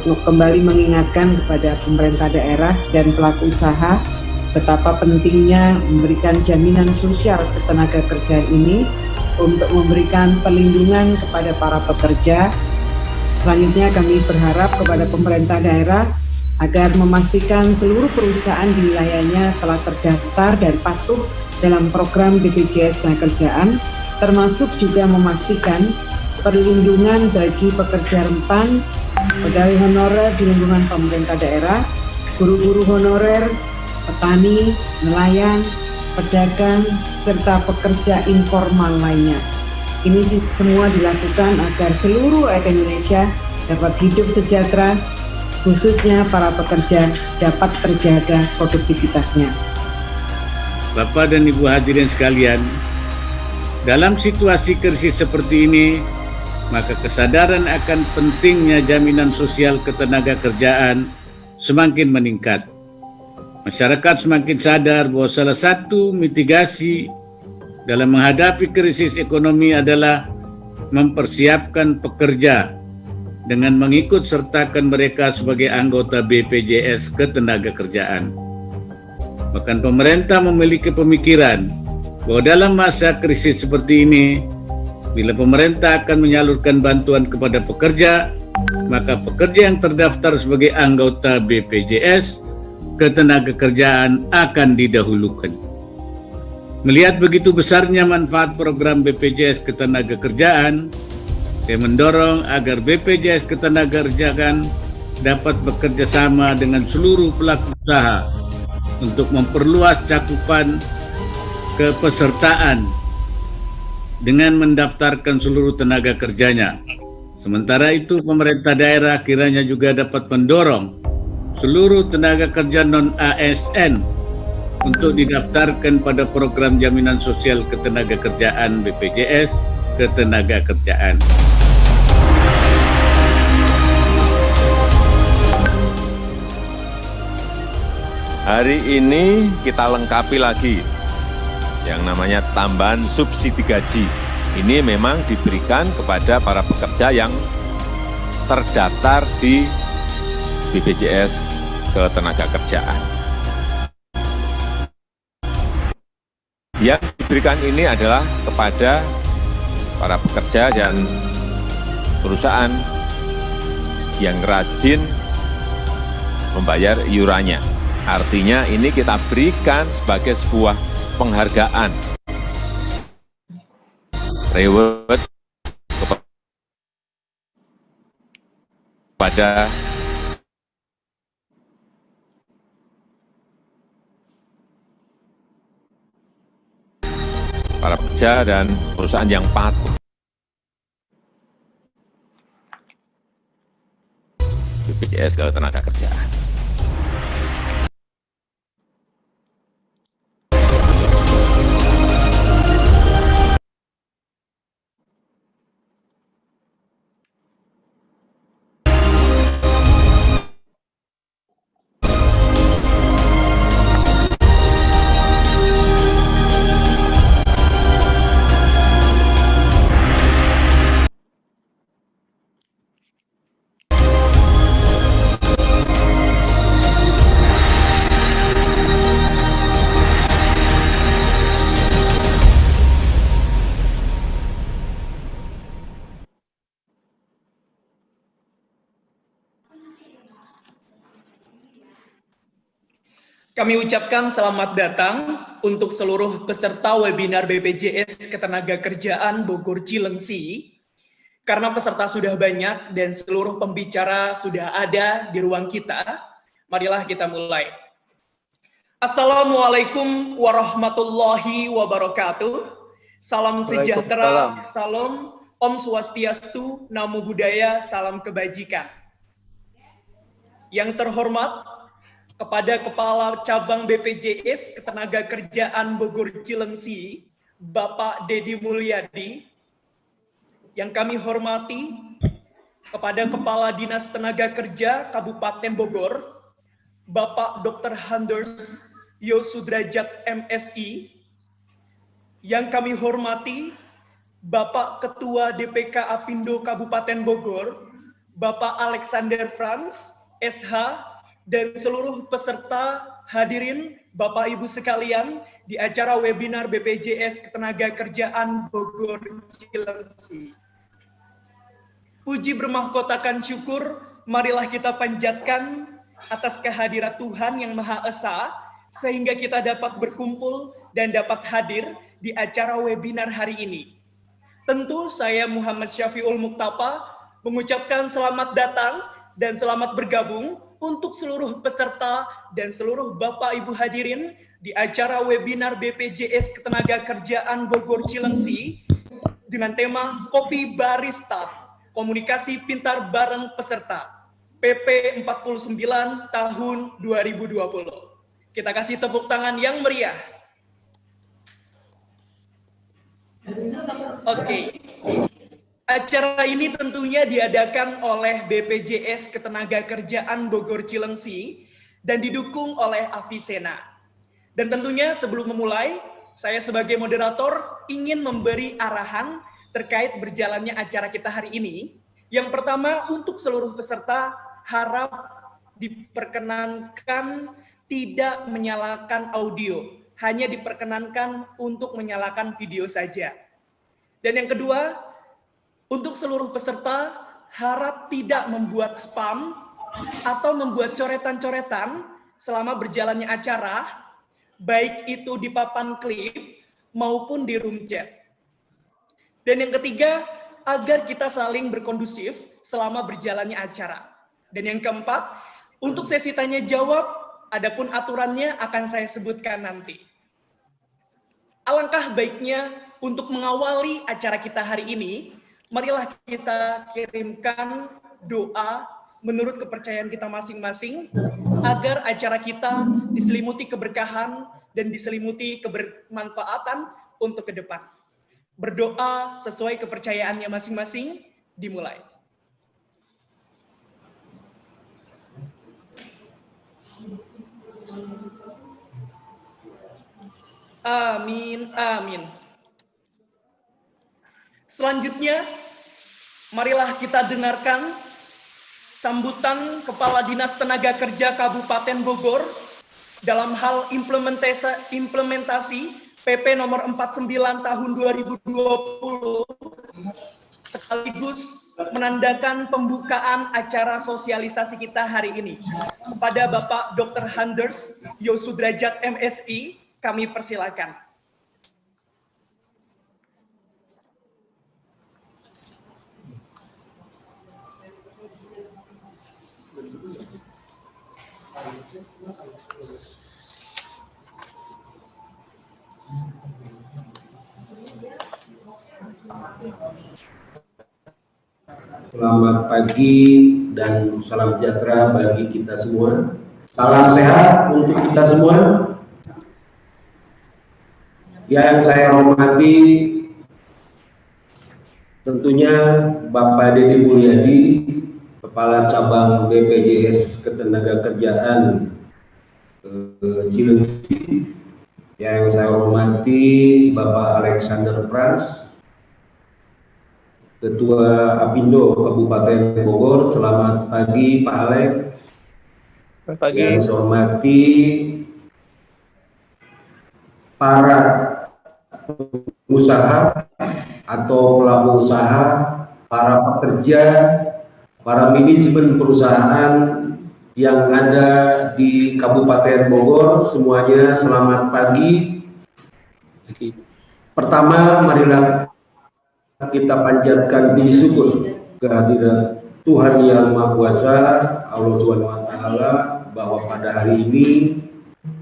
kembali mengingatkan kepada pemerintah daerah dan pelaku usaha betapa pentingnya memberikan jaminan sosial ketenaga kerjaan ini untuk memberikan perlindungan kepada para pekerja. Selanjutnya kami berharap kepada pemerintah daerah agar memastikan seluruh perusahaan di wilayahnya telah terdaftar dan patuh dalam program BPJS Ketenagakerjaan, termasuk juga memastikan perlindungan bagi pekerja rentan, pegawai honorer di lingkungan pemerintah daerah, guru-guru honorer, petani, nelayan, pedagang, serta pekerja informal lainnya. Ini semua dilakukan agar seluruh rakyat Indonesia dapat hidup sejahtera, khususnya para pekerja dapat terjaga produktivitasnya. Bapak dan Ibu hadirin sekalian, dalam situasi krisis seperti ini, maka kesadaran akan pentingnya jaminan sosial ketenagakerjaan semakin meningkat. Masyarakat semakin sadar bahwa salah satu mitigasi dalam menghadapi krisis ekonomi adalah mempersiapkan pekerja dengan mengikut sertakan mereka sebagai anggota BPJS Ketenagakerjaan. Bahkan pemerintah memiliki pemikiran bahwa dalam masa krisis seperti ini, bila pemerintah akan menyalurkan bantuan kepada pekerja, maka pekerja yang terdaftar sebagai anggota BPJS Ketenagakerjaan akan didahulukan. Melihat begitu besarnya manfaat program BPJS Ketenagakerjaan, saya mendorong agar BPJS Ketenagakerjaan dapat bekerja sama dengan seluruh pelaku usaha untuk memperluas cakupan kepesertaan dengan mendaftarkan seluruh tenaga kerjanya. Sementara itu, pemerintah daerah kiranya juga dapat mendorong seluruh tenaga kerja non-ASN untuk didaftarkan pada program jaminan sosial ketenagakerjaan BPJS Ketenagakerjaan. Hari ini kita lengkapi lagi yang namanya tambahan subsidi gaji. Ini memang diberikan kepada para pekerja yang terdaftar di BPJS Ketenagakerjaan. Yang diberikan ini adalah kepada para pekerja dan perusahaan yang rajin membayar iurannya. Artinya ini kita berikan sebagai sebuah penghargaan, reward kepada para pekerja dan perusahaan yang patuh. BPJS Ketenagakerjaan. Kami ucapkan selamat datang untuk seluruh peserta webinar BPJS Ketenagakerjaan Bogor Cilengsi. Karena peserta sudah banyak dan seluruh pembicara sudah ada di ruang kita, marilah kita mulai. Assalamualaikum warahmatullahi wabarakatuh. Salam sejahtera, salam, Om Swastiastu, Namo Buddhaya, salam kebajikan. Yang terhormat, kepada Kepala Cabang BPJS Ketenagakerjaan Bogor Cilengsi, Bapak Dedi Mulyadi, yang kami hormati, kepada Kepala Dinas Tenaga Kerja Kabupaten Bogor, Bapak Dr. Handers Yosudrajat MSI, yang kami hormati, Bapak Ketua DPK Apindo Kabupaten Bogor, Bapak Alexander Franz, SH, dan seluruh peserta hadirin Bapak Ibu sekalian di acara webinar BPJS Ketenagakerjaan Bogor Cilengsi. Puji bermahkotakan syukur, marilah kita panjatkan atas kehadirat Tuhan yang Maha Esa, sehingga kita dapat berkumpul dan dapat hadir di acara webinar hari ini. Tentu saya Muhammad Syafiul Muktapa mengucapkan selamat datang dan selamat bergabung untuk seluruh peserta dan seluruh Bapak Ibu hadirin di acara webinar BPJS Ketenagakerjaan Bogor Cilengsi dengan tema Kopi Barista, Komunikasi Pintar Bareng Peserta, PP 49 tahun 2020. Kita kasih tepuk tangan yang meriah. Oke. Acara ini tentunya diadakan oleh BPJS Ketenagakerjaan Bogor Cilengsi dan didukung oleh Avicenna. Dan tentunya sebelum memulai, saya sebagai moderator ingin memberi arahan terkait berjalannya acara kita hari ini. Yang pertama, untuk seluruh peserta harap diperkenankan tidak menyalakan audio, hanya diperkenankan untuk menyalakan video saja. Dan yang kedua, untuk seluruh peserta, harap tidak membuat spam atau membuat coretan-coretan selama berjalannya acara, baik itu di papan klip maupun di room chat. Dan yang ketiga, agar kita saling berkondusif selama berjalannya acara. Dan yang keempat, untuk sesi tanya jawab, adapun aturannya akan saya sebutkan nanti. Alangkah baiknya untuk mengawali acara kita hari ini, marilah kita kirimkan doa menurut kepercayaan kita masing-masing agar acara kita diselimuti keberkahan dan diselimuti kebermanfaatan untuk ke depan. Berdoa sesuai kepercayaannya masing-masing, dimulai. Amin, amin. Selanjutnya, marilah kita dengarkan sambutan Kepala Dinas Tenaga Kerja Kabupaten Bogor dalam hal implementasi PP nomor 49 tahun 2020 sekaligus menandakan pembukaan acara sosialisasi kita hari ini. Kepada Bapak Dr. Handers Yosudrajat MSI, kami persilakan. Selamat pagi dan salam sejahtera bagi kita semua. Salam sehat untuk kita semua. Yang saya hormati tentunya Bapak Deddy Mulyadi, Kepala Cabang BPJS Ketenagakerjaan Cilengsi. Yang saya hormati Bapak Alexander Franz, Ketua Apindo Kabupaten Bogor. Selamat pagi Pak Alex. Selamat pagi. Yang saya hormati para pengusaha atau pelaku usaha, para pekerja, para manajemen perusahaan yang ada di Kabupaten Bogor, semuanya selamat pagi. Pertama, marilah kita panjatkan puji syukur kehadirat Tuhan Yang Maha Kuasa, Allah Subhanahu wa Ta'ala, bahwa pada hari ini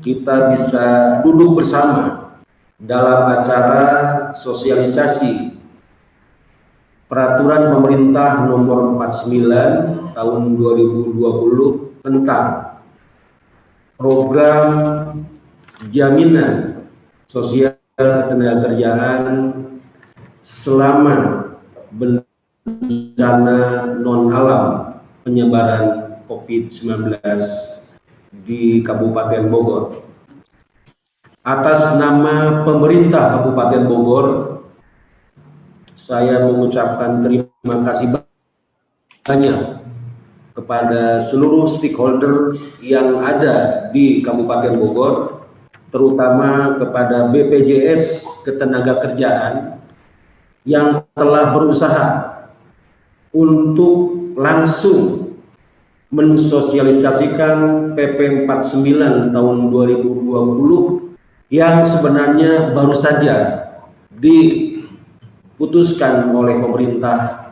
kita bisa duduk bersama dalam acara sosialisasi Peraturan Pemerintah Nomor 49 Tahun 2020 tentang program jaminan sosial ketenagakerjaan selama bencana non-alam penyebaran COVID-19 di Kabupaten Bogor. Atas nama pemerintah Kabupaten Bogor, saya mengucapkan terima kasih banyak kepada seluruh stakeholder yang ada di Kabupaten Bogor, terutama kepada BPJS Ketenagakerjaan yang telah berusaha untuk langsung mensosialisasikan PP 49 tahun 2020 yang sebenarnya baru saja diputuskan oleh pemerintah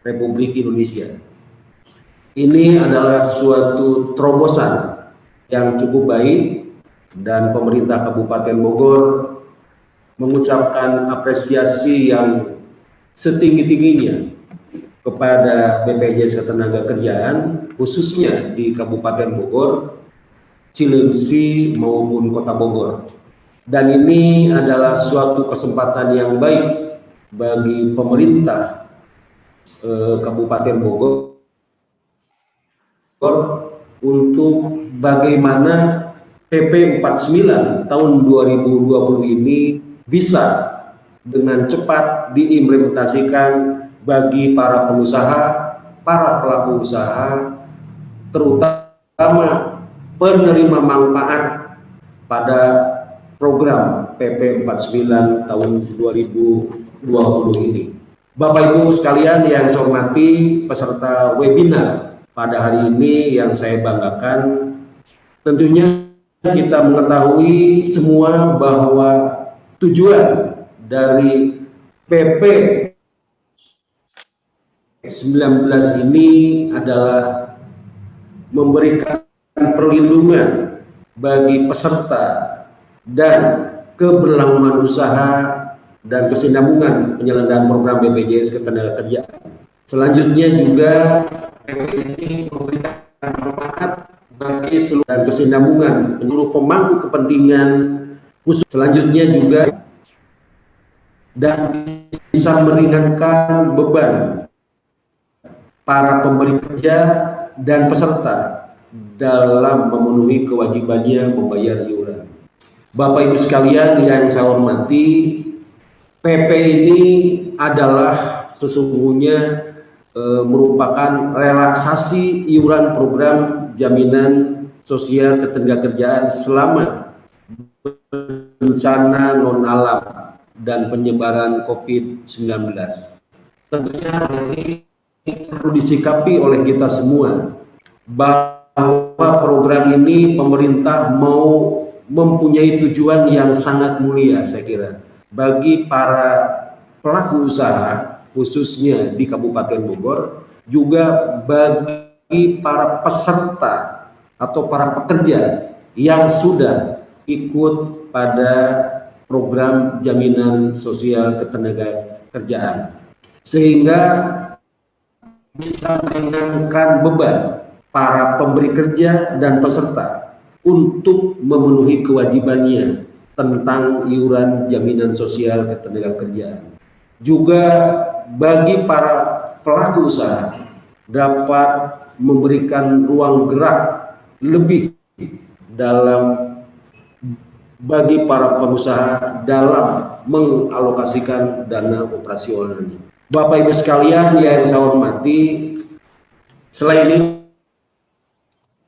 Republik Indonesia. Ini adalah suatu terobosan yang cukup baik dan pemerintah Kabupaten Bogor mengucapkan apresiasi yang setinggi-tingginya kepada BPJS Ketenagakerjaan khususnya di Kabupaten Bogor, Cilengsi maupun Kota Bogor. Dan ini adalah suatu kesempatan yang baik bagi pemerintah Kabupaten Bogor untuk bagaimana PP 49 tahun 2020 ini bisa dengan cepat diimplementasikan bagi para pengusaha, para pelaku usaha, terutama penerima manfaat pada program PP 49 tahun 2020 ini. Bapak Ibu sekalian yang saya hormati, peserta webinar pada hari ini yang saya banggakan, tentunya kita mengetahui semua bahwa tujuan dari PP 19 ini adalah memberikan perlindungan bagi peserta dan keberlangsungan usaha dan kesinambungan penyelenggaraan program BPJS Ketenagakerjaan. Selanjutnya juga PP ini memberikan manfaat bagi seluruh dan kesinambungan seluruh pemangku kepentingan khusus. Selanjutnya juga dan bisa meringankan beban para pemberi kerja dan peserta dalam memenuhi kewajibannya membayar iuran. Bapak Ibu sekalian yang saya hormati, PP ini adalah sesungguhnya merupakan relaksasi iuran program jaminan sosial ketenagakerjaan selama bencana non alam dan penyebaran COVID-19. Tentunya hal ini perlu disikapi oleh kita semua bahwa program ini pemerintah mau mempunyai tujuan yang sangat mulia, saya kira, bagi para pelaku usaha khususnya di Kabupaten Bogor, juga bagi para peserta atau para pekerja yang sudah ikut pada program jaminan sosial ketenagakerjaan, sehingga bisa meringankan beban para pemberi kerja dan peserta untuk memenuhi kewajibannya tentang iuran jaminan sosial ketenagakerjaan. Juga bagi para pelaku usaha dapat memberikan ruang gerak lebih dalam bagi para pengusaha dalam mengalokasikan dana operasionalnya. Bapak Ibu sekalian yang saya hormati, selain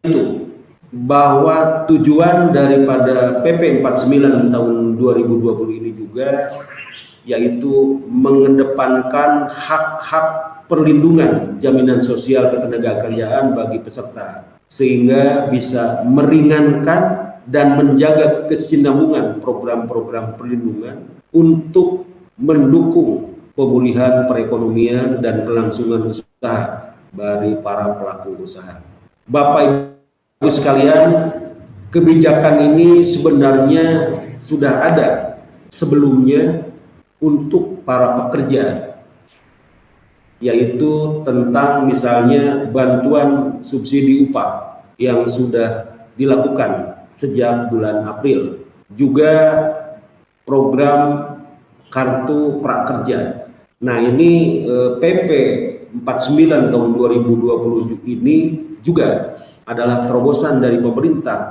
itu bahwa tujuan daripada PP 49 tahun 2020 ini juga yaitu mengedepankan hak-hak perlindungan jaminan sosial ketenagakerjaan bagi peserta, sehingga bisa meringankan dan menjaga kesinambungan program-program perlindungan untuk mendukung pemulihan perekonomian dan kelangsungan usaha bagi para pelaku usaha. Bapak Ibu sekalian, kebijakan ini sebenarnya sudah ada sebelumnya untuk para pekerja, yaitu tentang misalnya bantuan subsidi upah yang sudah dilakukan sejak bulan April, juga program kartu prakerja. Nah, ini PP 49 tahun 2020 ini juga adalah terobosan dari pemerintah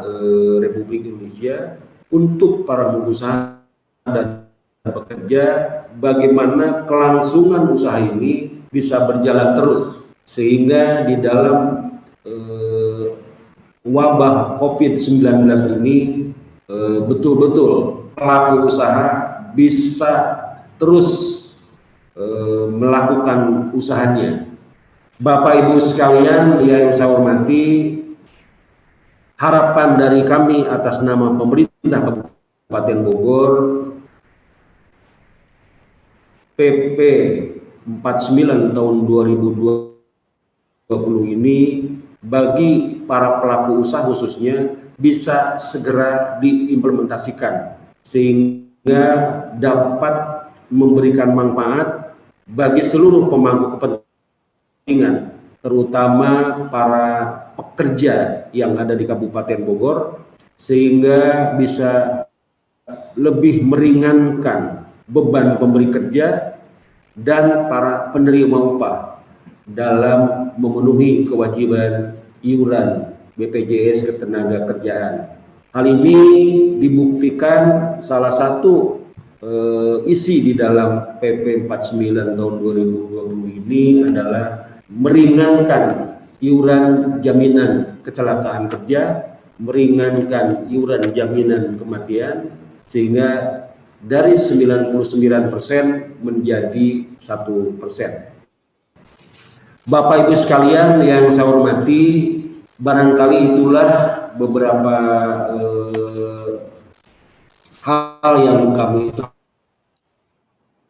Republik Indonesia untuk para pengusaha dan pekerja, bagaimana kelangsungan usaha ini bisa berjalan terus, sehingga di dalam wabah COVID-19 ini betul-betul pelaku usaha bisa terus melakukan usahanya. Bapak Ibu sekalian yang saya hormati, harapan dari kami atas nama pemerintah Kabupaten Bogor, PP 49 tahun 2020 ini bagi para pelaku usaha khususnya bisa segera diimplementasikan sehingga dapat memberikan manfaat bagi seluruh pemangku kepentingan, terutama para pekerja yang ada di Kabupaten Bogor, sehingga bisa lebih meringankan beban pemberi kerja dan para penerima upah dalam memenuhi kewajiban iuran BPJS Ketenagakerjaan. Hal ini dibuktikan salah satu isi di dalam PP 49 tahun 2020 ini adalah meringankan iuran jaminan kecelakaan kerja, meringankan iuran jaminan kematian, sehingga dari 99% menjadi 1%. Bapak Ibu sekalian yang saya hormati, barangkali itulah beberapa hal yang kami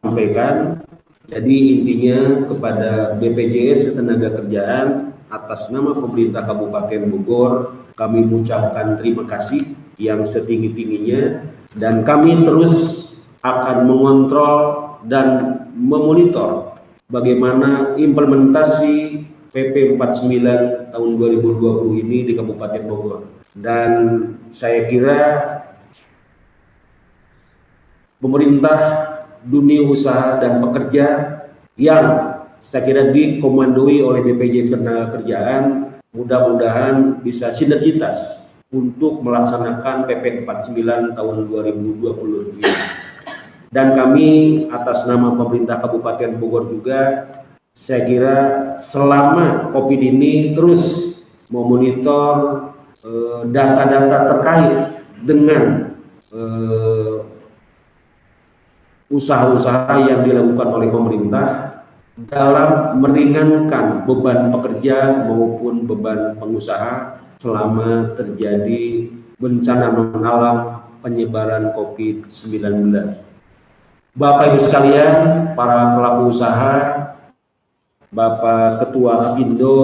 sampaikan. Jadi intinya kepada BPJS Ketenagakerjaan atas nama pemerintah Kabupaten Bogor, kami mengucapkan terima kasih yang setinggi-tingginya, dan kami terus akan mengontrol dan memonitor bagaimana implementasi PP 49 tahun 2020 ini di Kabupaten Bogor. Dan saya kira pemerintah, dunia usaha dan pekerja yang saya kira dikomandoi oleh BPJS Ketenagakerjaan mudah-mudahan bisa sinergitas untuk melaksanakan PP 49 tahun 2020 ini. Dan kami atas nama pemerintah Kabupaten Bogor juga, saya kira selama COVID ini terus memonitor data-data terkait dengan usaha-usaha yang dilakukan oleh pemerintah dalam meringankan beban pekerja maupun beban pengusaha selama terjadi bencana non-alam penyebaran COVID-19. Bapak Ibu sekalian, para pelaku usaha, Bapak Ketua Apindo,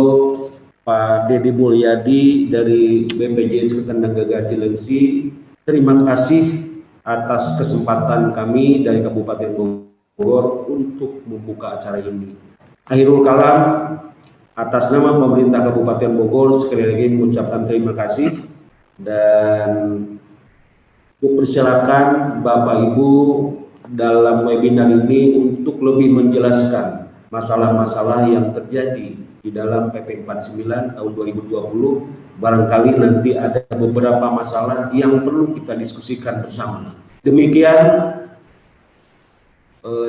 Pak Deddy Mulyadi dari BPJS Ketenagakerjaan Cilengsi, terima kasih atas kesempatan kami dari Kabupaten Bogor untuk membuka acara ini. Akhirul kalam, atas nama pemerintah Kabupaten Bogor sekali lagi mengucapkan terima kasih, dan persilakan Bapak Ibu dalam webinar ini untuk lebih menjelaskan masalah-masalah yang terjadi di dalam PP 49 tahun 2020. Barangkali nanti ada beberapa masalah yang perlu kita diskusikan bersama. Demikian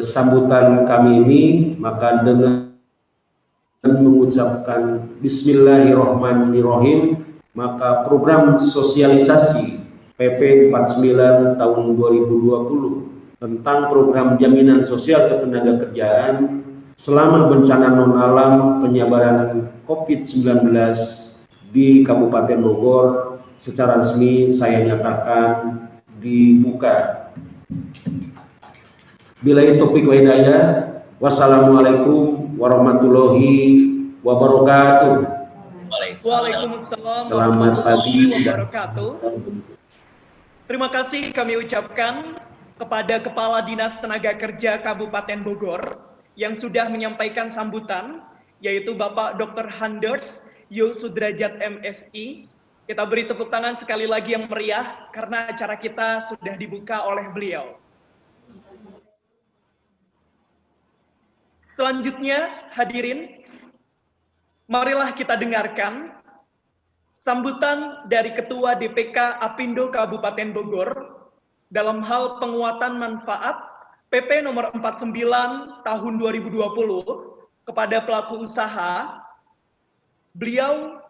sambutan kami ini, maka dengan mengucapkan Bismillahirrahmanirrahim, maka program sosialisasi PP 49 tahun 2020 tentang program jaminan sosial ketenagakerjaan selama bencana non-alam penyebaran COVID-19 di Kabupaten Bogor secara resmi saya nyatakan dibuka. Billahi taufiq wa hidayah. Wassalamualaikum warahmatullahi wabarakatuh. Waalaikumsalam Selamat pagi warahmatullahi wabarakatuh. Terima kasih kami ucapkan kepada Kepala Dinas Tenaga Kerja Kabupaten Bogor yang sudah menyampaikan sambutan, yaitu Bapak Dr. Handers Yo Sudrajat MSI. Kita beri tepuk tangan sekali lagi yang meriah karena acara kita sudah dibuka oleh beliau. Selanjutnya, hadirin, marilah kita dengarkan sambutan dari Ketua DPK Apindo Kabupaten Bogor dalam hal penguatan manfaat PP nomor 49 tahun 2020 kepada pelaku usaha. Beliau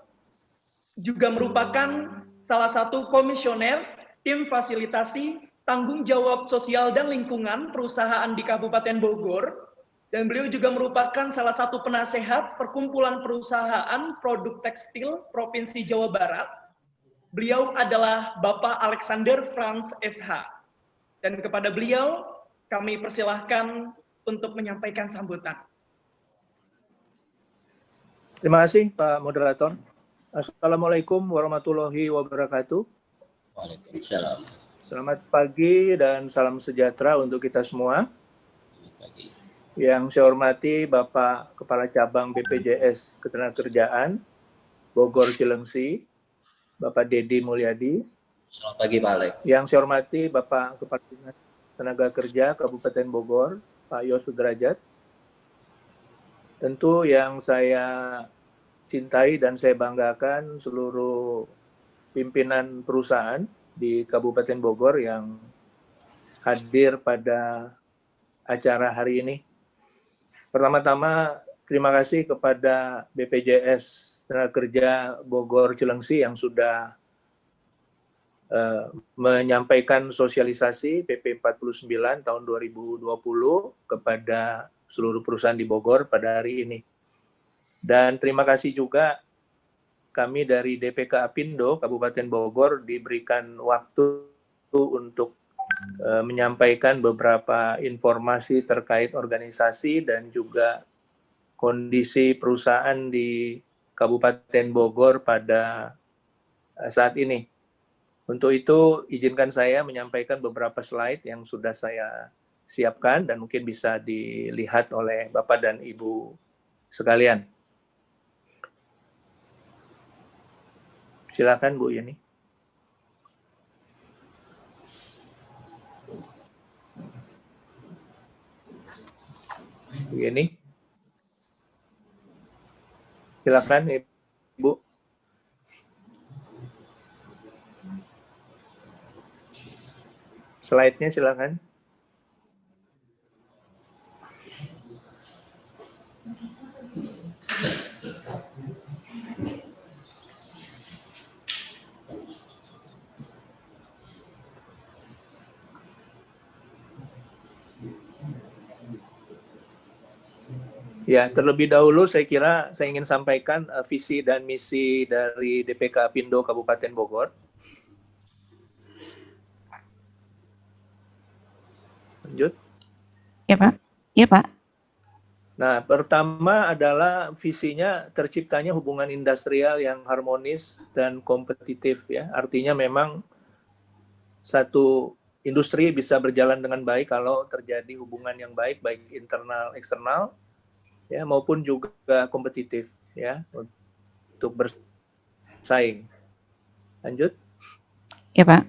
juga merupakan salah satu komisioner tim fasilitasi tanggung jawab sosial dan lingkungan perusahaan di Kabupaten Bogor, dan beliau juga merupakan salah satu penasehat Perkumpulan Perusahaan Produk Tekstil Provinsi Jawa Barat. Beliau adalah Bapak Alexander Franz SH. Dan kepada beliau kami persilahkan untuk menyampaikan sambutan. Terima kasih Pak Moderator. Assalamualaikum warahmatullahi wabarakatuh. Waalaikumsalam. Selamat pagi dan salam sejahtera untuk kita semua. Yang saya hormati Bapak Kepala Cabang BPJS Ketenagakerjaan Bogor Cilengsi, Bapak Dedi Mulyadi. Selamat pagi Pak Alek. Yang saya hormati Bapak Kepala Dinas Tenaga Kerja Kabupaten Bogor, Pak Yos Sudrajat. Tentu yang saya cintai dan saya banggakan seluruh pimpinan perusahaan di Kabupaten Bogor yang hadir pada acara hari ini. Pertama-tama terima kasih kepada BPJS Tenaga Kerja Bogor Cilengsi yang sudah menyampaikan sosialisasi PP 49 tahun 2020 kepada seluruh perusahaan di Bogor pada hari ini. Dan terima kasih juga kami dari DPK Apindo Kabupaten Bogor diberikan waktu untuk menyampaikan beberapa informasi terkait organisasi dan juga kondisi perusahaan di Kabupaten Bogor pada saat ini. Untuk itu, izinkan saya menyampaikan beberapa slide yang sudah saya siapkan dan mungkin bisa dilihat oleh Bapak dan Ibu sekalian. Silakan Bu Yeni. Bu Yeni. Silakan Ibu. Slide-nya silakan. Ya, terlebih dahulu saya kira saya ingin sampaikan visi dan misi dari DPK Apindo Kabupaten Bogor. Lanjut. Ya Pak. Ya Pak. Nah, pertama adalah visinya terciptanya hubungan industrial yang harmonis dan kompetitif ya. Artinya memang satu industri bisa berjalan dengan baik kalau terjadi hubungan yang baik internal eksternal ya maupun juga kompetitif ya untuk bersaing. Lanjut. Ya Pak.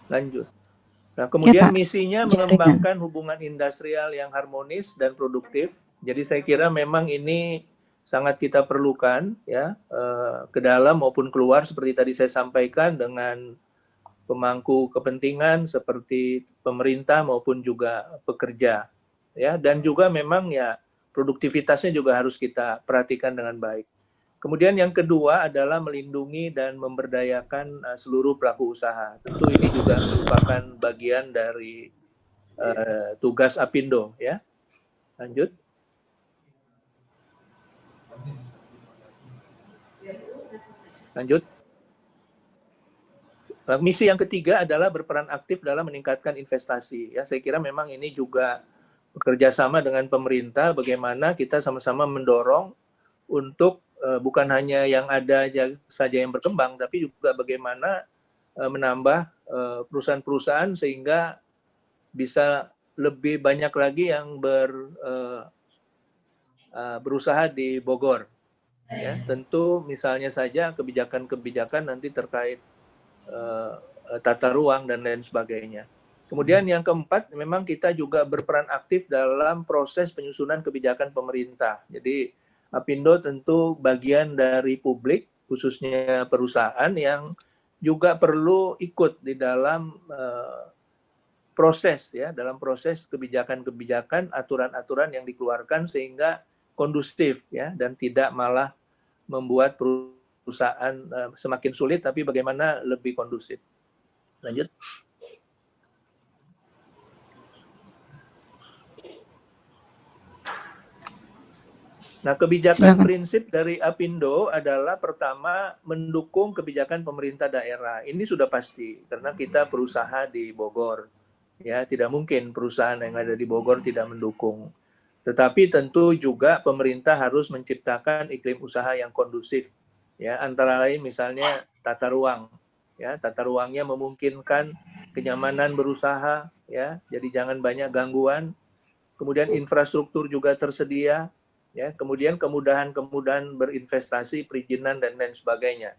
Lanjut. Nah, kemudian ya, misinya mengembangkan hubungan industrial yang harmonis dan produktif. Jadi saya kira memang ini sangat kita perlukan ya ke dalam maupun keluar seperti tadi saya sampaikan dengan pemangku kepentingan seperti pemerintah maupun juga pekerja ya, dan juga memang ya produktivitasnya juga harus kita perhatikan dengan baik. Kemudian yang kedua adalah melindungi dan memberdayakan seluruh pelaku usaha. Tentu ini juga merupakan bagian dari tugas Apindo ya. Lanjut. Lanjut. Misi yang ketiga adalah berperan aktif dalam meningkatkan investasi. Ya, saya kira memang ini juga bekerja sama dengan pemerintah, bagaimana kita sama-sama mendorong untuk bukan hanya yang ada saja yang berkembang, tapi juga bagaimana menambah perusahaan-perusahaan sehingga bisa lebih banyak lagi yang berusaha di Bogor. Ya, tentu misalnya saja kebijakan-kebijakan nanti terkait tata ruang dan lain sebagainya. Kemudian yang keempat, memang kita juga berperan aktif dalam proses penyusunan kebijakan pemerintah. Jadi Apindo tentu bagian dari publik, khususnya perusahaan yang juga perlu ikut di dalam proses ya, dalam proses kebijakan-kebijakan, aturan-aturan yang dikeluarkan sehingga kondusif ya, dan tidak malah membuat perusahaan semakin sulit, tapi bagaimana lebih kondusif. Lanjut. Nah, kebijakan Silakan. prinsip dari Apindo adalah pertama mendukung kebijakan pemerintah daerah. Ini sudah pasti karena kita berusaha di Bogor. Ya, tidak mungkin perusahaan yang ada di Bogor tidak mendukung. Tetapi tentu juga pemerintah harus menciptakan iklim usaha yang kondusif. Ya, antara lain misalnya tata ruang. Ya, tata ruangnya memungkinkan kenyamanan berusaha, ya. Jadi jangan banyak gangguan. Kemudian infrastruktur juga tersedia. Ya, kemudian kemudahan-kemudahan berinvestasi, perizinan dan lain sebagainya.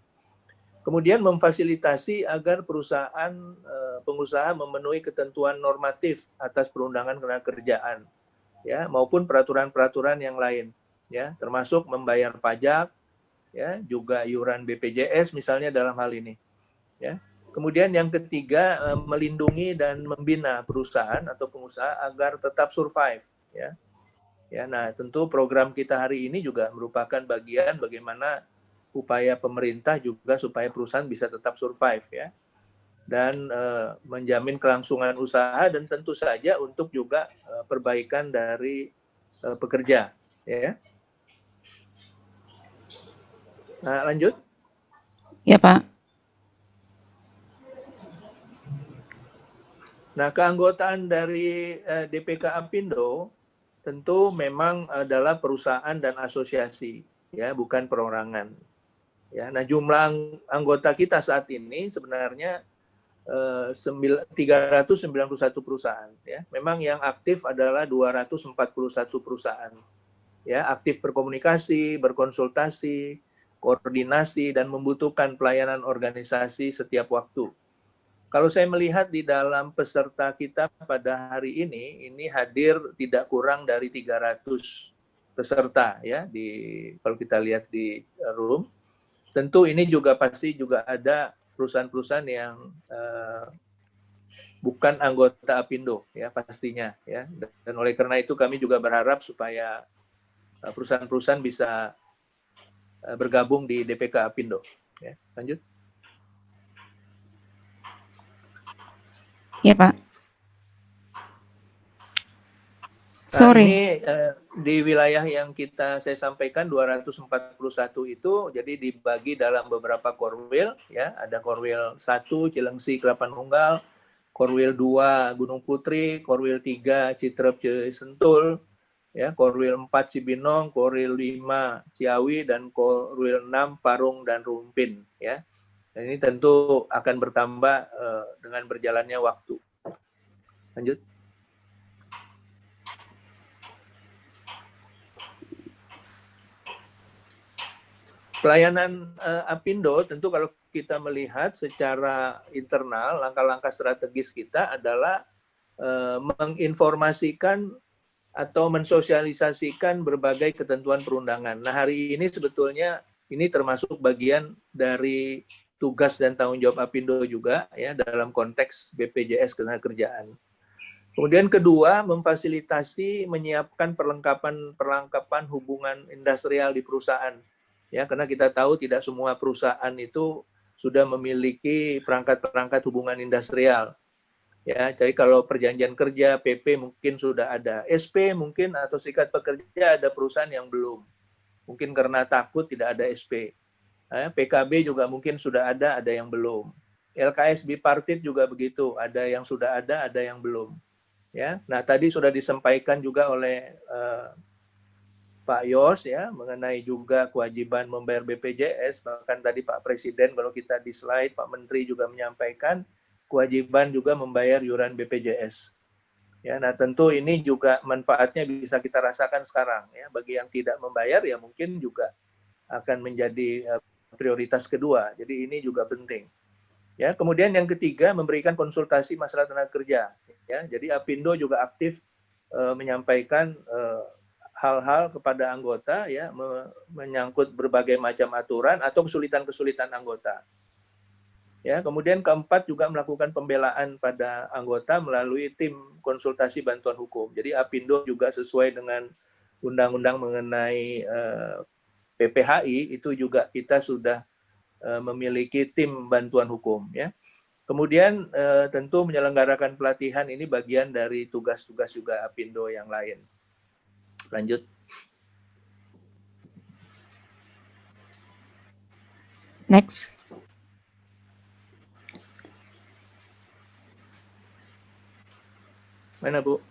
Kemudian memfasilitasi agar perusahaan pengusaha memenuhi ketentuan normatif atas perundangan ketenagakerjaan, ya, maupun peraturan-peraturan yang lain, ya, termasuk membayar pajak, ya, juga iuran BPJS misalnya dalam hal ini, ya. Kemudian yang ketiga, melindungi dan membina perusahaan atau pengusaha agar tetap survive, ya. Ya, nah tentu program kita hari ini juga merupakan bagian bagaimana upaya pemerintah juga supaya perusahaan bisa tetap survive, ya, dan menjamin kelangsungan usaha dan tentu saja untuk juga perbaikan dari pekerja, ya. Nah, lanjut. Ya, Pak. Nah, keanggotaan dari DPK Apindo tentu memang adalah perusahaan dan asosiasi, ya, bukan perorangan. Ya, nah jumlah anggota kita saat ini sebenarnya 391 perusahaan, ya. Memang yang aktif adalah 241 perusahaan. Ya, aktif berkomunikasi, berkonsultasi, koordinasi dan membutuhkan pelayanan organisasi setiap waktu. Kalau saya melihat di dalam peserta kita pada hari ini hadir tidak kurang dari 300 peserta, ya, kalau kita lihat di room. Tentu ini juga pasti juga ada perusahaan-perusahaan yang bukan anggota Apindo, ya, pastinya, ya. Dan oleh karena itu kami juga berharap supaya perusahaan-perusahaan bisa bergabung di DPK Apindo, ya. Lanjut. Ya, Pak. Nah, Sorry. ini di wilayah yang saya sampaikan 241 itu jadi dibagi dalam beberapa korwil, ya. Ada korwil 1 Cilengsi Kelapa Nunggal, korwil 2 Gunung Putri, korwil 3 Citrep Sentul, ya, korwil 4 Cibinong, korwil 5 Ciawi dan korwil 6 Parung dan Rumpin, ya. Dan ini tentu akan bertambah dengan berjalannya waktu. Lanjut. Pelayanan Apindo tentu kalau kita melihat secara internal, langkah-langkah strategis kita adalah menginformasikan atau mensosialisasikan berbagai ketentuan perundangan. Nah, hari ini sebetulnya ini termasuk bagian dari tugas dan tanggung jawab Apindo juga, ya, dalam konteks BPJS Ketenagakerjaan. Kemudian kedua, memfasilitasi menyiapkan perlengkapan hubungan industrial di perusahaan. Ya, karena kita tahu tidak semua perusahaan itu sudah memiliki perangkat-perangkat hubungan industrial. Ya, jadi kalau perjanjian kerja, PP mungkin sudah ada, SP mungkin atau serikat pekerja ada perusahaan yang belum. Mungkin karena takut tidak ada SP. PKB juga mungkin sudah ada yang belum. LKS bipartit juga begitu, ada yang sudah ada yang belum. Ya, nah tadi sudah disampaikan juga oleh Pak Yos, ya, mengenai juga kewajiban membayar BPJS. Bahkan tadi Pak Presiden kalau kita di slide, Pak Menteri juga menyampaikan kewajiban juga membayar iuran BPJS. Ya, nah tentu ini juga manfaatnya bisa kita rasakan sekarang, ya. Bagi yang tidak membayar ya mungkin juga akan menjadi prioritas kedua. Jadi ini juga penting. Ya, kemudian yang ketiga memberikan konsultasi masalah tenaga kerja. Ya, jadi Apindo juga aktif menyampaikan hal-hal kepada anggota, ya, menyangkut berbagai macam aturan atau kesulitan-kesulitan anggota. Ya, kemudian keempat juga melakukan pembelaan pada anggota melalui tim konsultasi bantuan hukum. Jadi Apindo juga sesuai dengan undang-undang mengenai PPHI itu juga kita sudah memiliki tim bantuan hukum ya. Kemudian tentu menyelenggarakan pelatihan ini bagian dari tugas-tugas juga Apindo yang lain. Lanjut. Next. Mana Bu?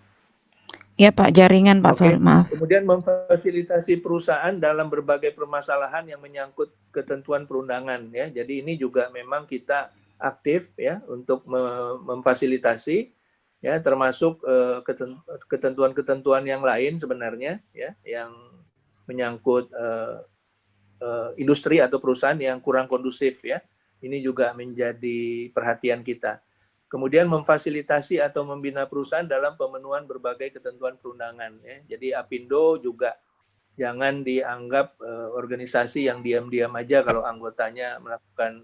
Ya Pak, jaringan Pak, Oke. sorry, maaf. Kemudian memfasilitasi perusahaan dalam berbagai permasalahan yang menyangkut ketentuan perundangan ya. Jadi ini juga memang kita aktif ya untuk memfasilitasi ya, termasuk ketentuan-ketentuan yang lain sebenarnya ya, yang menyangkut industri atau perusahaan yang kurang kondusif ya. Ini juga menjadi perhatian kita. Kemudian memfasilitasi atau membina perusahaan dalam pemenuhan berbagai ketentuan perundangan ya. Jadi Apindo juga jangan dianggap organisasi yang diam-diam aja kalau anggotanya melakukan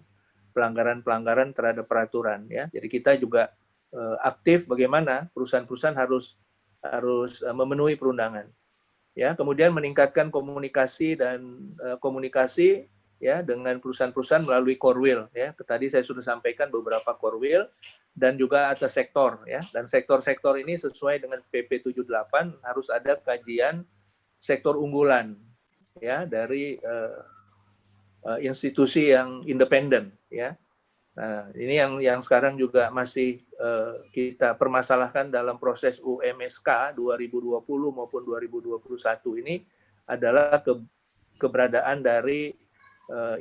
pelanggaran-pelanggaran terhadap peraturan ya. Jadi kita juga aktif bagaimana perusahaan-perusahaan harus memenuhi perundangan. Ya, kemudian meningkatkan komunikasi komunikasi ya dengan perusahaan-perusahaan melalui Korwil ya. Tadi saya sudah sampaikan beberapa Korwil dan juga atas sektor ya. Dan sektor-sektor ini sesuai dengan PP 78 harus ada kajian sektor unggulan ya dari institusi yang independen ya. Nah, ini yang sekarang juga masih kita permasalahkan dalam proses UMSK 2020 maupun 2021 ini adalah keberadaan dari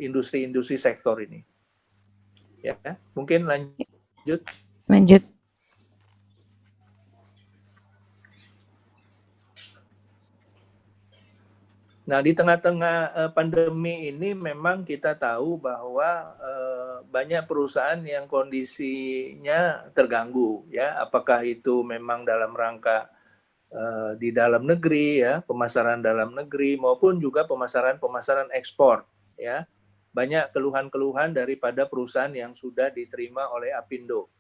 industri-industri sektor ini. Ya, mungkin lanjut. Lanjut. Nah, di tengah-tengah pandemi ini memang kita tahu bahwa banyak perusahaan yang kondisinya terganggu ya, apakah itu memang dalam rangka di dalam negeri ya, pemasaran dalam negeri maupun juga pemasaran ekspor ya. Banyak keluhan-keluhan daripada perusahaan yang sudah diterima oleh Apindo.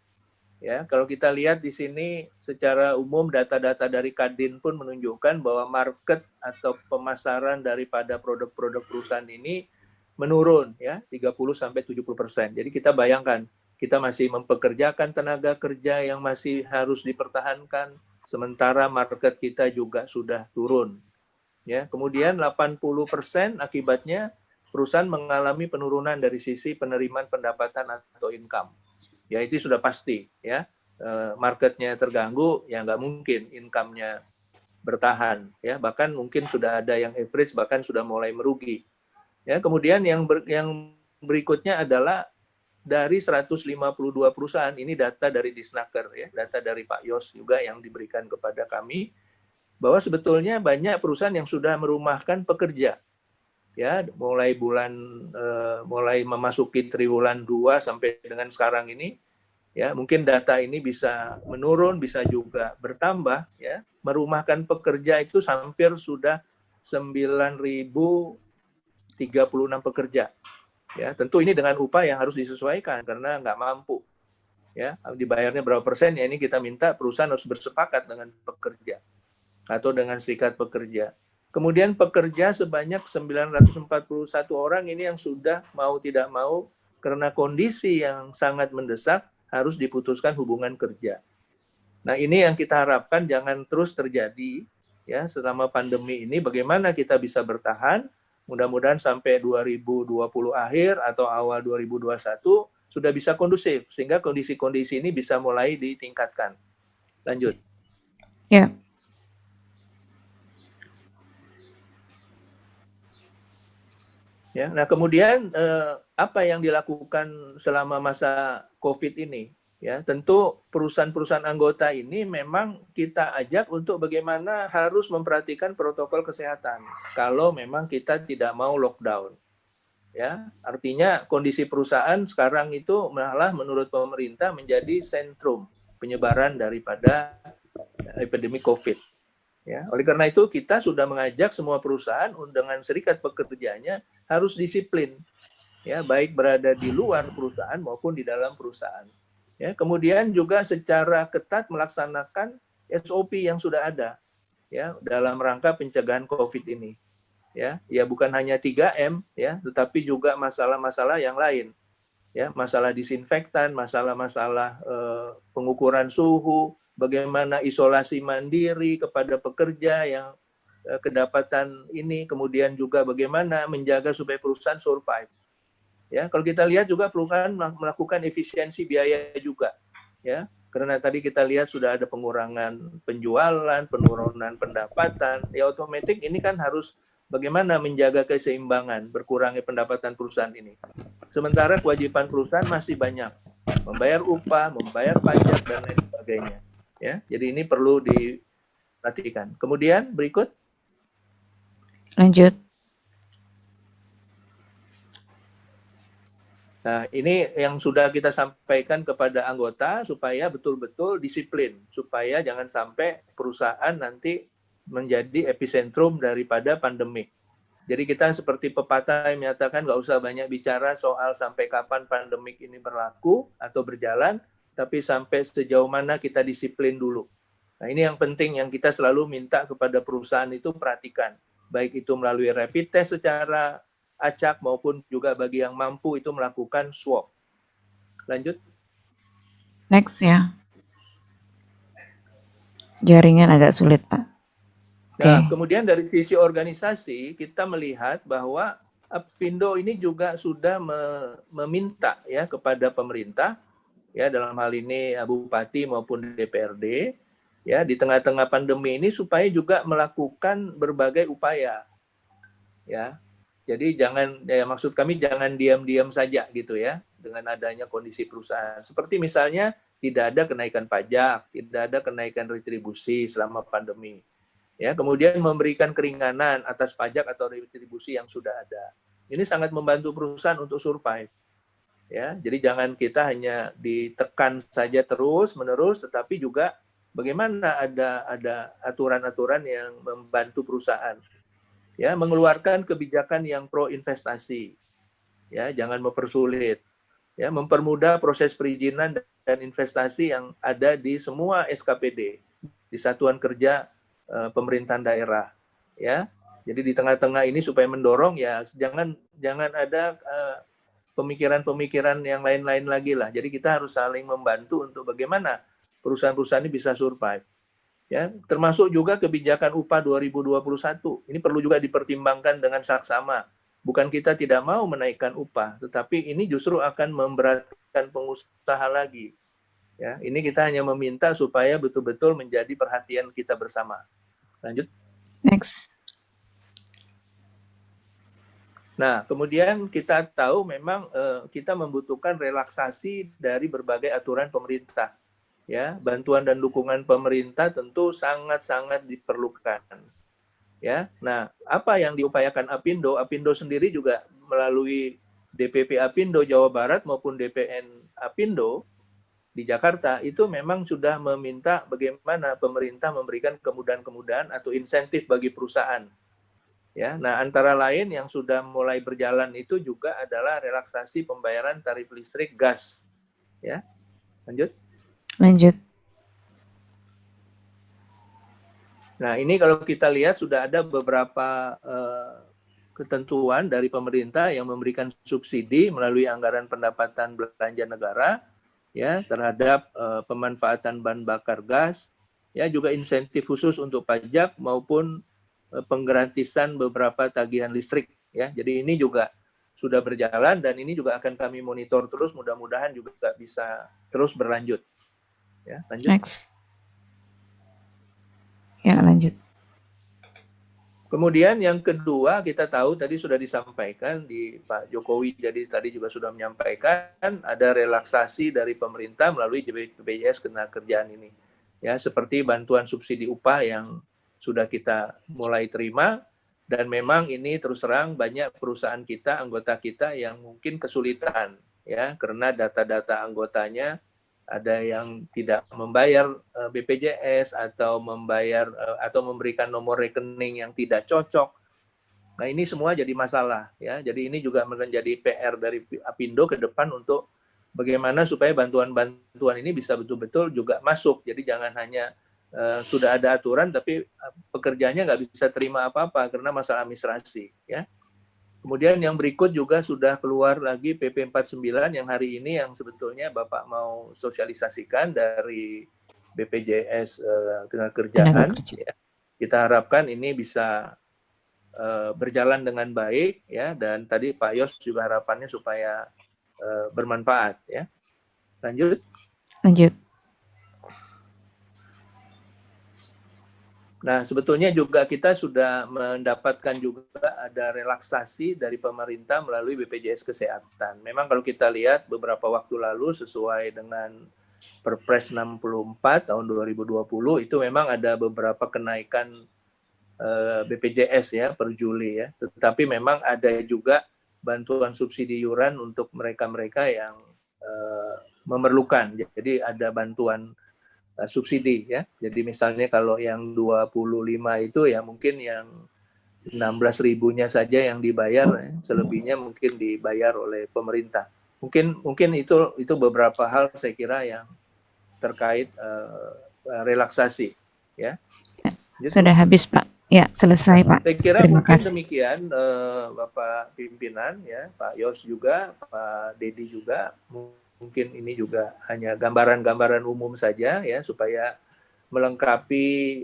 Ya, kalau kita lihat di sini secara umum data-data dari Kadin pun menunjukkan bahwa market atau pemasaran daripada produk-produk perusahaan ini menurun ya 30-70%. Jadi kita bayangkan kita masih mempekerjakan tenaga kerja yang masih harus dipertahankan sementara market kita juga sudah turun. Ya, kemudian 80% akibatnya perusahaan mengalami penurunan dari sisi penerimaan pendapatan atau income. Ya itu sudah pasti ya, marketnya terganggu ya nggak mungkin income-nya bertahan ya, bahkan mungkin sudah ada yang average bahkan sudah mulai merugi ya. Kemudian yang berikutnya adalah dari 152 perusahaan, ini data dari Disnaker ya, data dari Pak Yos juga yang diberikan kepada kami, bahwa sebetulnya banyak perusahaan yang sudah merumahkan pekerja ya, mulai memasuki triwulan 2 sampai dengan sekarang ini ya, mungkin data ini bisa menurun bisa juga bertambah ya. Merumahkan pekerja itu hampir sudah 9.036 pekerja ya. Tentu ini dengan upah yang harus disesuaikan karena nggak mampu ya, dibayarnya berapa persen ya, ini kita minta perusahaan harus bersepakat dengan pekerja atau dengan serikat pekerja. Kemudian pekerja sebanyak 941 orang ini yang sudah mau tidak mau karena kondisi yang sangat mendesak harus diputuskan hubungan kerja. Nah, ini yang kita harapkan jangan terus terjadi ya selama pandemi ini. Bagaimana kita bisa bertahan? Mudah-mudahan sampai 2020 akhir atau awal 2021 sudah bisa kondusif sehingga kondisi-kondisi ini bisa mulai ditingkatkan. Lanjut. Ya. Ya, nah kemudian apa yang dilakukan selama masa COVID ini? Ya, tentu perusahaan-perusahaan anggota ini memang kita ajak untuk bagaimana harus memperhatikan protokol kesehatan. Kalau memang kita tidak mau lockdown, ya, artinya kondisi perusahaan sekarang itu malah menurut pemerintah menjadi sentrum penyebaran daripada epidemi COVID. Ya, oleh karena itu kita sudah mengajak semua perusahaan dengan serikat pekerjanya harus disiplin, ya, baik berada di luar perusahaan maupun di dalam perusahaan. Ya, kemudian juga secara ketat melaksanakan SOP yang sudah ada. ya dalam rangka pencegahan COVID ini. Ya bukan hanya 3M ya, tetapi juga masalah-masalah yang lain. Ya, masalah disinfektan, masalah-masalah pengukuran suhu, bagaimana isolasi mandiri kepada pekerja yang kedapatan ini, kemudian juga bagaimana menjaga supaya perusahaan survive. Ya, kalau kita lihat juga perusahaan melakukan efisiensi biaya juga, ya, karena tadi kita lihat sudah ada pengurangan penjualan, penurunan pendapatan, ya otomatis ini kan harus bagaimana menjaga keseimbangan berkurangnya pendapatan perusahaan ini. Sementara kewajiban perusahaan masih banyak, membayar upah, membayar pajak dan lain sebagainya. Ya, jadi ini perlu diperhatikan. Kemudian berikut. Lanjut. Nah, ini yang sudah kita sampaikan kepada anggota supaya betul-betul disiplin, supaya jangan sampai perusahaan nanti menjadi epicentrum daripada pandemik. Jadi kita seperti pepatah yang menyatakan nggak usah banyak bicara soal sampai kapan pandemik ini berlaku atau berjalan, tapi sampai sejauh mana kita disiplin dulu. Nah, ini yang penting yang kita selalu minta kepada perusahaan itu perhatikan, baik itu melalui rapid test secara acak maupun juga bagi yang mampu itu melakukan swab. Lanjut. Next ya. Jaringan agak sulit, Pak. Nah, kemudian dari sisi organisasi kita melihat bahwa Apindo ini juga sudah meminta ya kepada pemerintah ya dalam hal ini Bupati maupun DPRD ya di tengah-tengah pandemi ini supaya juga melakukan berbagai upaya ya. Jadi maksud kami jangan diam-diam saja gitu ya dengan adanya kondisi perusahaan. Seperti misalnya tidak ada kenaikan pajak, tidak ada kenaikan retribusi selama pandemi. Ya, kemudian memberikan keringanan atas pajak atau retribusi yang sudah ada. Ini sangat membantu perusahaan untuk survive. Ya, jadi jangan kita hanya ditekan saja terus-menerus, tetapi juga bagaimana ada aturan-aturan yang membantu perusahaan. Ya, mengeluarkan kebijakan yang pro investasi. Ya, jangan mempersulit. Ya, mempermudah proses perizinan dan investasi yang ada di semua SKPD, di Satuan Kerja Pemerintahan Daerah. Ya, jadi di tengah-tengah ini supaya mendorong ya jangan ada pemikiran-pemikiran yang lain-lain lagi lah. Jadi kita harus saling membantu untuk bagaimana perusahaan-perusahaan ini bisa survive. Ya, termasuk juga kebijakan upah 2021. Ini perlu juga dipertimbangkan dengan saksama. Bukan kita tidak mau menaikkan upah, tetapi ini justru akan memberatkan pengusaha lagi. Ya, ini kita hanya meminta supaya betul-betul menjadi perhatian kita bersama. Lanjut. Next. Nah, kemudian kita tahu memang kita membutuhkan relaksasi dari berbagai aturan pemerintah. Ya, bantuan dan dukungan pemerintah tentu sangat-sangat diperlukan. Ya, nah apa yang diupayakan Apindo? Apindo sendiri juga melalui DPP Apindo Jawa Barat maupun DPN Apindo di Jakarta itu memang sudah meminta bagaimana pemerintah memberikan kemudahan-kemudahan atau insentif bagi perusahaan. Ya, nah antara lain yang sudah mulai berjalan itu juga adalah relaksasi pembayaran tarif listrik gas. Ya, lanjut. Lanjut. Nah, ini kalau kita lihat sudah ada beberapa ketentuan dari pemerintah yang memberikan subsidi melalui anggaran pendapatan belanja negara ya terhadap pemanfaatan bahan bakar gas, ya juga insentif khusus untuk pajak maupun penggratisan beberapa tagihan listrik ya. Jadi ini juga sudah berjalan dan ini juga akan kami monitor terus, mudah-mudahan juga bisa terus berlanjut. Ya, lanjut. Next. Ya, lanjut. Kemudian yang kedua kita tahu tadi sudah disampaikan di Pak Jokowi, jadi tadi juga sudah menyampaikan ada relaksasi dari pemerintah melalui BPJS Ketenagakerjaan ini. Ya, seperti bantuan subsidi upah yang sudah kita mulai terima dan memang ini terus terang banyak perusahaan kita, anggota kita yang mungkin kesulitan ya karena data-data anggotanya ada yang tidak membayar BPJS atau membayar atau memberikan nomor rekening yang tidak cocok. Nah, ini semua jadi masalah ya. Jadi ini juga menjadi PR dari Apindo ke depan untuk bagaimana supaya bantuan-bantuan ini bisa betul-betul juga masuk. Jadi jangan hanya sudah ada aturan tapi pekerjanya nggak bisa terima apa-apa karena masalah administrasi, ya. Kemudian yang berikut juga sudah keluar lagi PP 49 yang hari ini yang sebetulnya Bapak mau sosialisasikan dari BPJS Ketenagakerjaan. Ya. Kita harapkan ini bisa berjalan dengan baik, ya, dan tadi Pak Yos juga harapannya supaya bermanfaat, ya. Lanjut. Nah, sebetulnya juga kita sudah mendapatkan juga ada relaksasi dari pemerintah melalui BPJS Kesehatan. Memang kalau kita lihat beberapa waktu lalu sesuai dengan Perpres 64 tahun 2020 itu memang ada beberapa kenaikan BPJS ya per Juli ya. Tetapi memang ada juga bantuan subsidi iuran untuk mereka-mereka yang memerlukan. Jadi ada bantuan subsidi ya. Jadi misalnya kalau yang 25 itu ya mungkin yang 16.000-nya saja yang dibayar, ya. Selebihnya mungkin dibayar oleh pemerintah. Mungkin itu beberapa hal saya kira yang terkait relaksasi ya. Sudah habis Pak. Ya, selesai Pak. Saya kira Terima mungkin kasih. demikian Bapak pimpinan ya, Pak Yos juga, Pak Dedi juga. Mungkin ini juga hanya gambaran-gambaran umum saja ya supaya melengkapi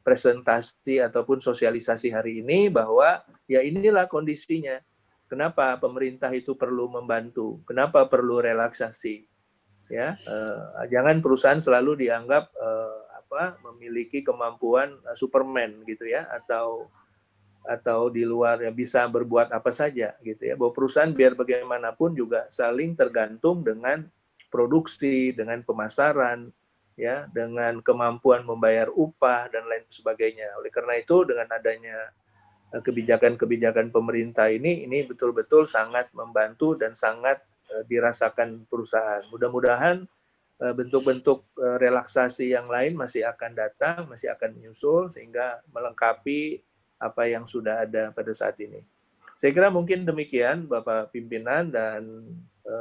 presentasi ataupun sosialisasi hari ini bahwa ya inilah kondisinya. Kenapa pemerintah itu perlu membantu? Kenapa perlu relaksasi? Ya, jangan perusahaan selalu dianggap memiliki kemampuan Superman gitu ya, atau di luar yang bisa berbuat apa saja gitu ya. Bahwa perusahaan biar bagaimanapun juga saling tergantung dengan produksi, dengan pemasaran, ya, dengan kemampuan membayar upah dan lain sebagainya. Oleh karena itu dengan adanya kebijakan-kebijakan pemerintah ini betul-betul sangat membantu dan sangat dirasakan perusahaan. Mudah-mudahan bentuk-bentuk relaksasi yang lain masih akan datang, masih akan menyusul sehingga melengkapi apa yang sudah ada pada saat ini. Saya kira mungkin demikian Bapak pimpinan dan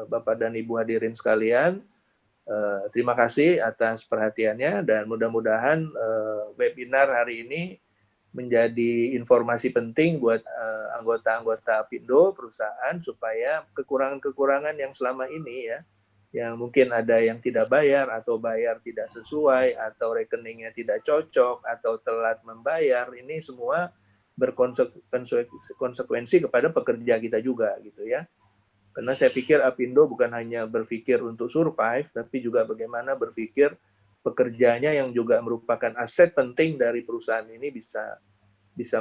Bapak dan Ibu hadirin sekalian. Terima kasih atas perhatiannya dan mudah-mudahan webinar hari ini menjadi informasi penting buat anggota-anggota Apindo perusahaan supaya kekurangan-kekurangan yang selama ini ya, yang mungkin ada yang tidak bayar atau bayar tidak sesuai atau rekeningnya tidak cocok atau telat membayar, ini semua berkonsekuensi kepada pekerja kita juga gitu ya. Karena saya pikir Apindo bukan hanya berpikir untuk survive, tapi juga bagaimana berpikir pekerjanya yang juga merupakan aset penting dari perusahaan ini bisa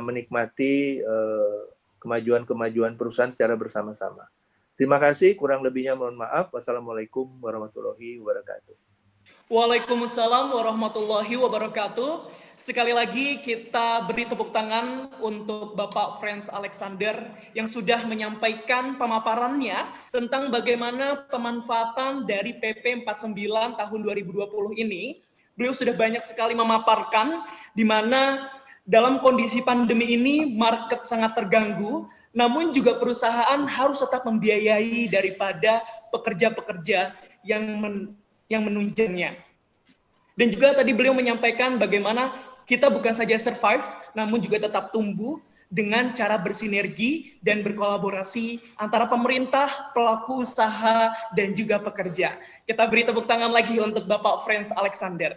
menikmati kemajuan-kemajuan perusahaan secara bersama-sama. Terima kasih, kurang lebihnya mohon maaf. Wassalamualaikum warahmatullahi wabarakatuh. Waalaikumsalam warahmatullahi wabarakatuh. Sekali lagi kita beri tepuk tangan untuk Bapak Franz Alexander yang sudah menyampaikan pemaparannya tentang bagaimana pemanfaatan dari PP 49 tahun 2020 ini. Beliau sudah banyak sekali memaparkan di mana dalam kondisi pandemi ini market sangat terganggu, namun juga perusahaan harus tetap membiayai daripada pekerja-pekerja yang menunjangnya. Dan juga tadi beliau menyampaikan bagaimana kita bukan saja survive, namun juga tetap tumbuh dengan cara bersinergi dan berkolaborasi antara pemerintah, pelaku usaha, dan juga pekerja. Kita beri tepuk tangan lagi untuk Bapak Franz Alexander.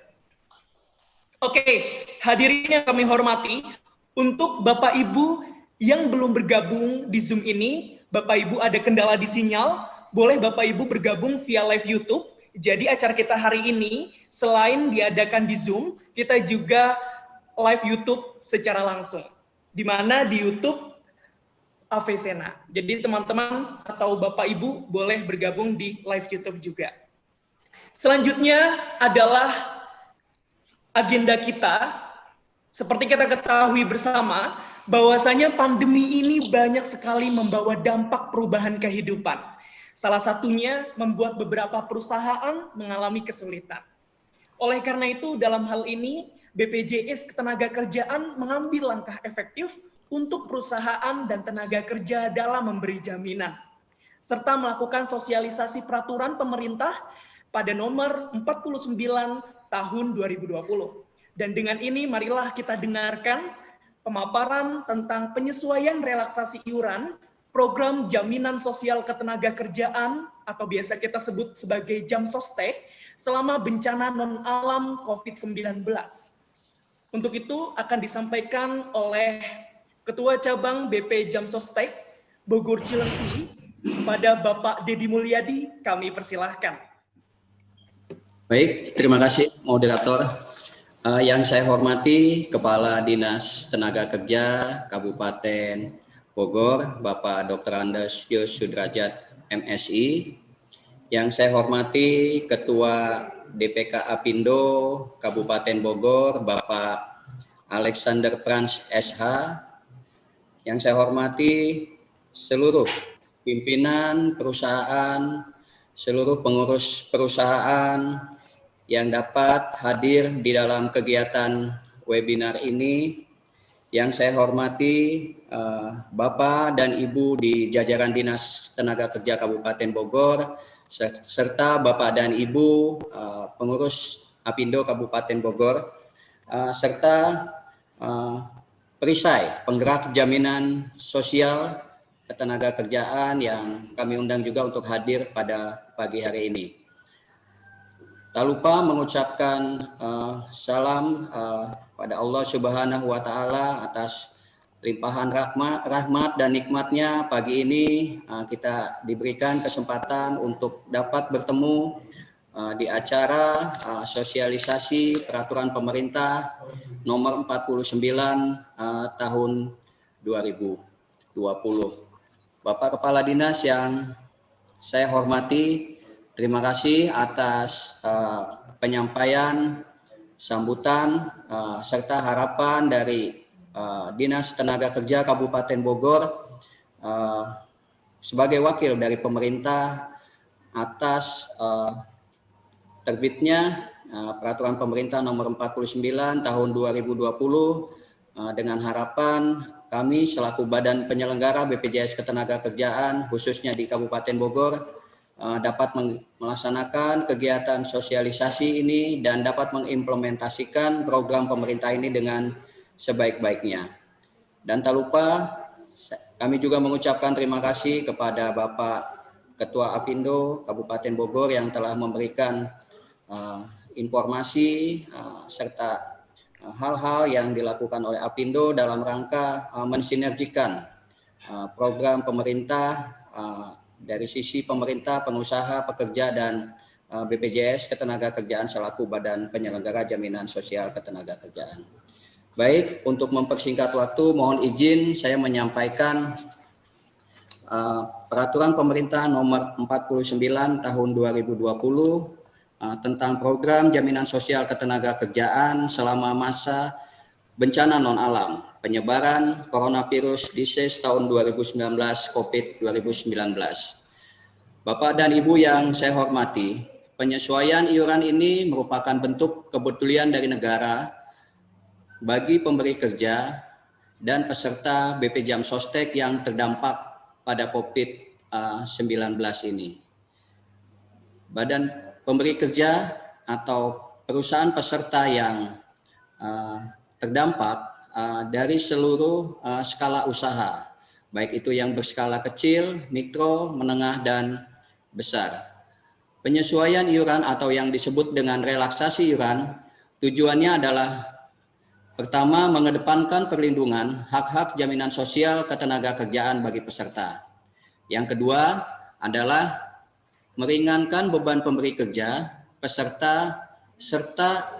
Oke, hadirin yang kami hormati, untuk Bapak Ibu yang belum bergabung di Zoom ini, Bapak Ibu ada kendala di sinyal, boleh Bapak Ibu bergabung via live YouTube. Jadi acara kita hari ini, selain diadakan di Zoom, kita juga live YouTube secara langsung. Di mana di YouTube Avesena. Jadi teman-teman atau Bapak Ibu boleh bergabung di live YouTube juga. Selanjutnya adalah agenda kita. Seperti kita ketahui bersama, bahwasanya pandemi ini banyak sekali membawa dampak perubahan kehidupan. Salah satunya membuat beberapa perusahaan mengalami kesulitan. Oleh karena itu, dalam hal ini, BPJS Ketenagakerjaan mengambil langkah efektif untuk perusahaan dan tenaga kerja dalam memberi jaminan, serta melakukan sosialisasi peraturan pemerintah pada nomor 49 tahun 2020. Dan dengan ini marilah kita dengarkan pemaparan tentang penyesuaian relaksasi iuran program jaminan sosial ketenagakerjaan atau biasa kita sebut sebagai Jamsostek selama bencana non-alam COVID-19. Untuk itu akan disampaikan oleh Ketua Cabang BP Jamsostek Bogor Cilengsi pada Bapak Dedi Mulyadi. Kami persilahkan. Baik, terima kasih moderator. Yang saya hormati Kepala Dinas Tenaga Kerja Kabupaten Bogor, Bapak Dr. Andes Yus Sudrajat, MSI. Yang saya hormati Ketua DPK Apindo Kabupaten Bogor, Bapak Alexander Prans SH. Yang saya hormati seluruh pimpinan perusahaan, seluruh pengurus perusahaan yang dapat hadir di dalam kegiatan webinar ini. Yang saya hormati Bapak dan Ibu di jajaran Dinas Tenaga Kerja Kabupaten Bogor, serta Bapak dan Ibu pengurus Apindo Kabupaten Bogor, serta perisai penggerak jaminan sosial ketenaga kerjaan yang kami undang juga untuk hadir pada pagi hari ini. Tak lupa mengucapkan salam pada Allah Subhanahu wa Ta'ala atas limpahan rahmat dan nikmatnya. Pagi ini kita diberikan kesempatan untuk dapat bertemu di acara sosialisasi peraturan pemerintah nomor 49 tahun 2020. Bapak Kepala Dinas yang saya hormati, terima kasih atas penyampaian sambutan serta harapan dari Dinas Tenaga Kerja Kabupaten Bogor sebagai wakil dari pemerintah atas terbitnya peraturan pemerintah nomor 49 tahun 2020 dengan harapan kami selaku Badan Penyelenggara BPJS Ketenagakerjaan khususnya di Kabupaten Bogor dapat melaksanakan kegiatan sosialisasi ini dan dapat mengimplementasikan program pemerintah ini dengan sebaik-baiknya. Dan tak lupa kami juga mengucapkan terima kasih kepada Bapak Ketua Apindo Kabupaten Bogor yang telah memberikan informasi serta hal-hal yang dilakukan oleh Apindo dalam rangka mensinergikan program pemerintah dari sisi pemerintah, pengusaha, pekerja, dan BPJS Ketenagakerjaan selaku Badan Penyelenggara Jaminan Sosial Ketenagakerjaan. Baik, untuk mempersingkat waktu, mohon izin saya menyampaikan peraturan pemerintah nomor 49 tahun 2020 tentang program jaminan sosial ketenagakerjaan selama masa bencana non-alam, penyebaran coronavirus disease tahun 2019 COVID-2019. Bapak dan Ibu yang saya hormati, penyesuaian iuran ini merupakan bentuk kepedulian dari negara bagi pemberi kerja dan peserta BP Jamsostek yang terdampak pada COVID-19 ini. Badan pemberi kerja atau perusahaan peserta yang terdampak dari seluruh skala usaha, baik itu yang berskala kecil, mikro, menengah, dan besar. Penyesuaian iuran atau yang disebut dengan relaksasi iuran tujuannya adalah pertama, mengedepankan perlindungan hak-hak jaminan sosial ketenagakerjaan bagi peserta. Yang kedua adalah meringankan beban pemberi kerja, peserta, serta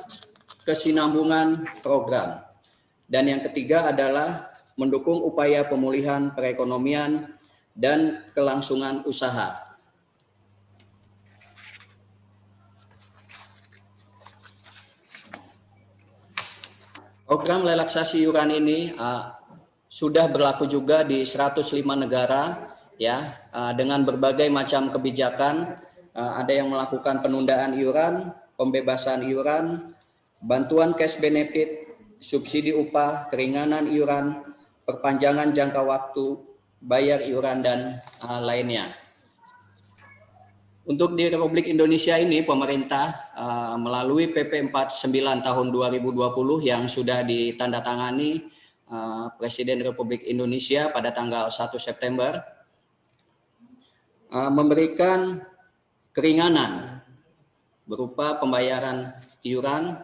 kesinambungan program. Dan yang ketiga adalah mendukung upaya pemulihan perekonomian dan kelangsungan usaha. Program relaksasi iuran ini sudah berlaku juga di 105 negara ya, dengan berbagai macam kebijakan. Ada yang melakukan penundaan iuran, pembebasan iuran, bantuan cash benefit, subsidi upah, keringanan iuran, perpanjangan jangka waktu bayar iuran, dan lainnya. Untuk di Republik Indonesia ini, pemerintah melalui PP 49 tahun 2020 yang sudah ditandatangani Presiden Republik Indonesia pada tanggal 1 September, memberikan keringanan berupa pembayaran iuran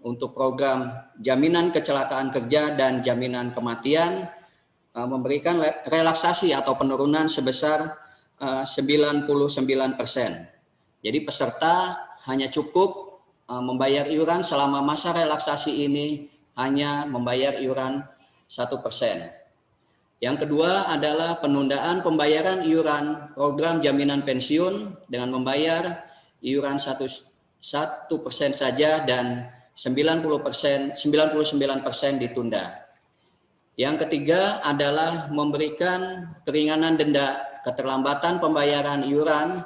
untuk program jaminan kecelakaan kerja dan jaminan kematian, memberikan relaksasi atau penurunan sebesar 99%. Jadi peserta hanya cukup membayar iuran selama masa relaksasi ini hanya membayar iuran 1%. Yang kedua adalah penundaan pembayaran iuran program jaminan pensiun dengan membayar iuran 1% saja dan 99% ditunda. Yang ketiga adalah memberikan keringanan denda keterlambatan pembayaran iuran,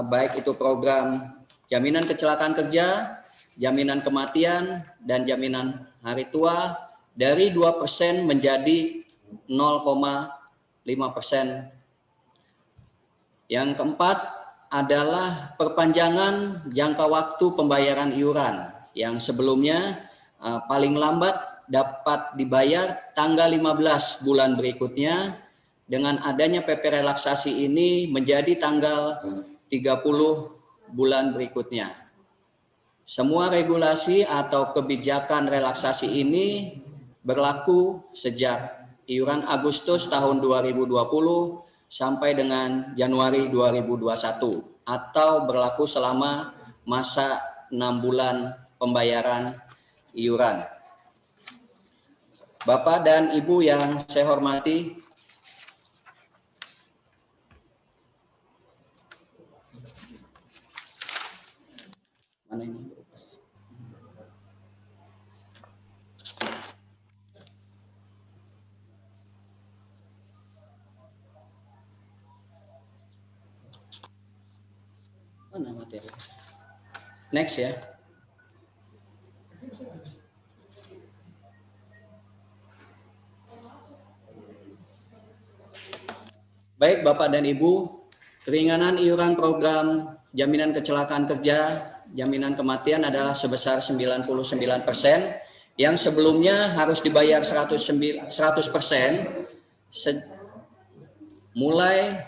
baik itu program jaminan kecelakaan kerja, jaminan kematian, dan jaminan hari tua dari 2% menjadi 0,5%. Yang keempat adalah perpanjangan jangka waktu pembayaran iuran yang sebelumnya paling lambat dapat dibayar tanggal 15 bulan berikutnya. Dengan adanya PP relaksasi ini menjadi tanggal 30 bulan berikutnya. Semua regulasi atau kebijakan relaksasi ini berlaku sejak iuran Agustus tahun 2020 sampai dengan Januari 2021 atau berlaku selama masa 6 bulan pembayaran iuran. Bapak dan Ibu yang saya hormati, mana ini? Mana materi? Next ya. Baik Bapak dan Ibu, keringanan iuran program jaminan kecelakaan kerja, jaminan kematian adalah sebesar 99% yang sebelumnya harus dibayar 100% mulai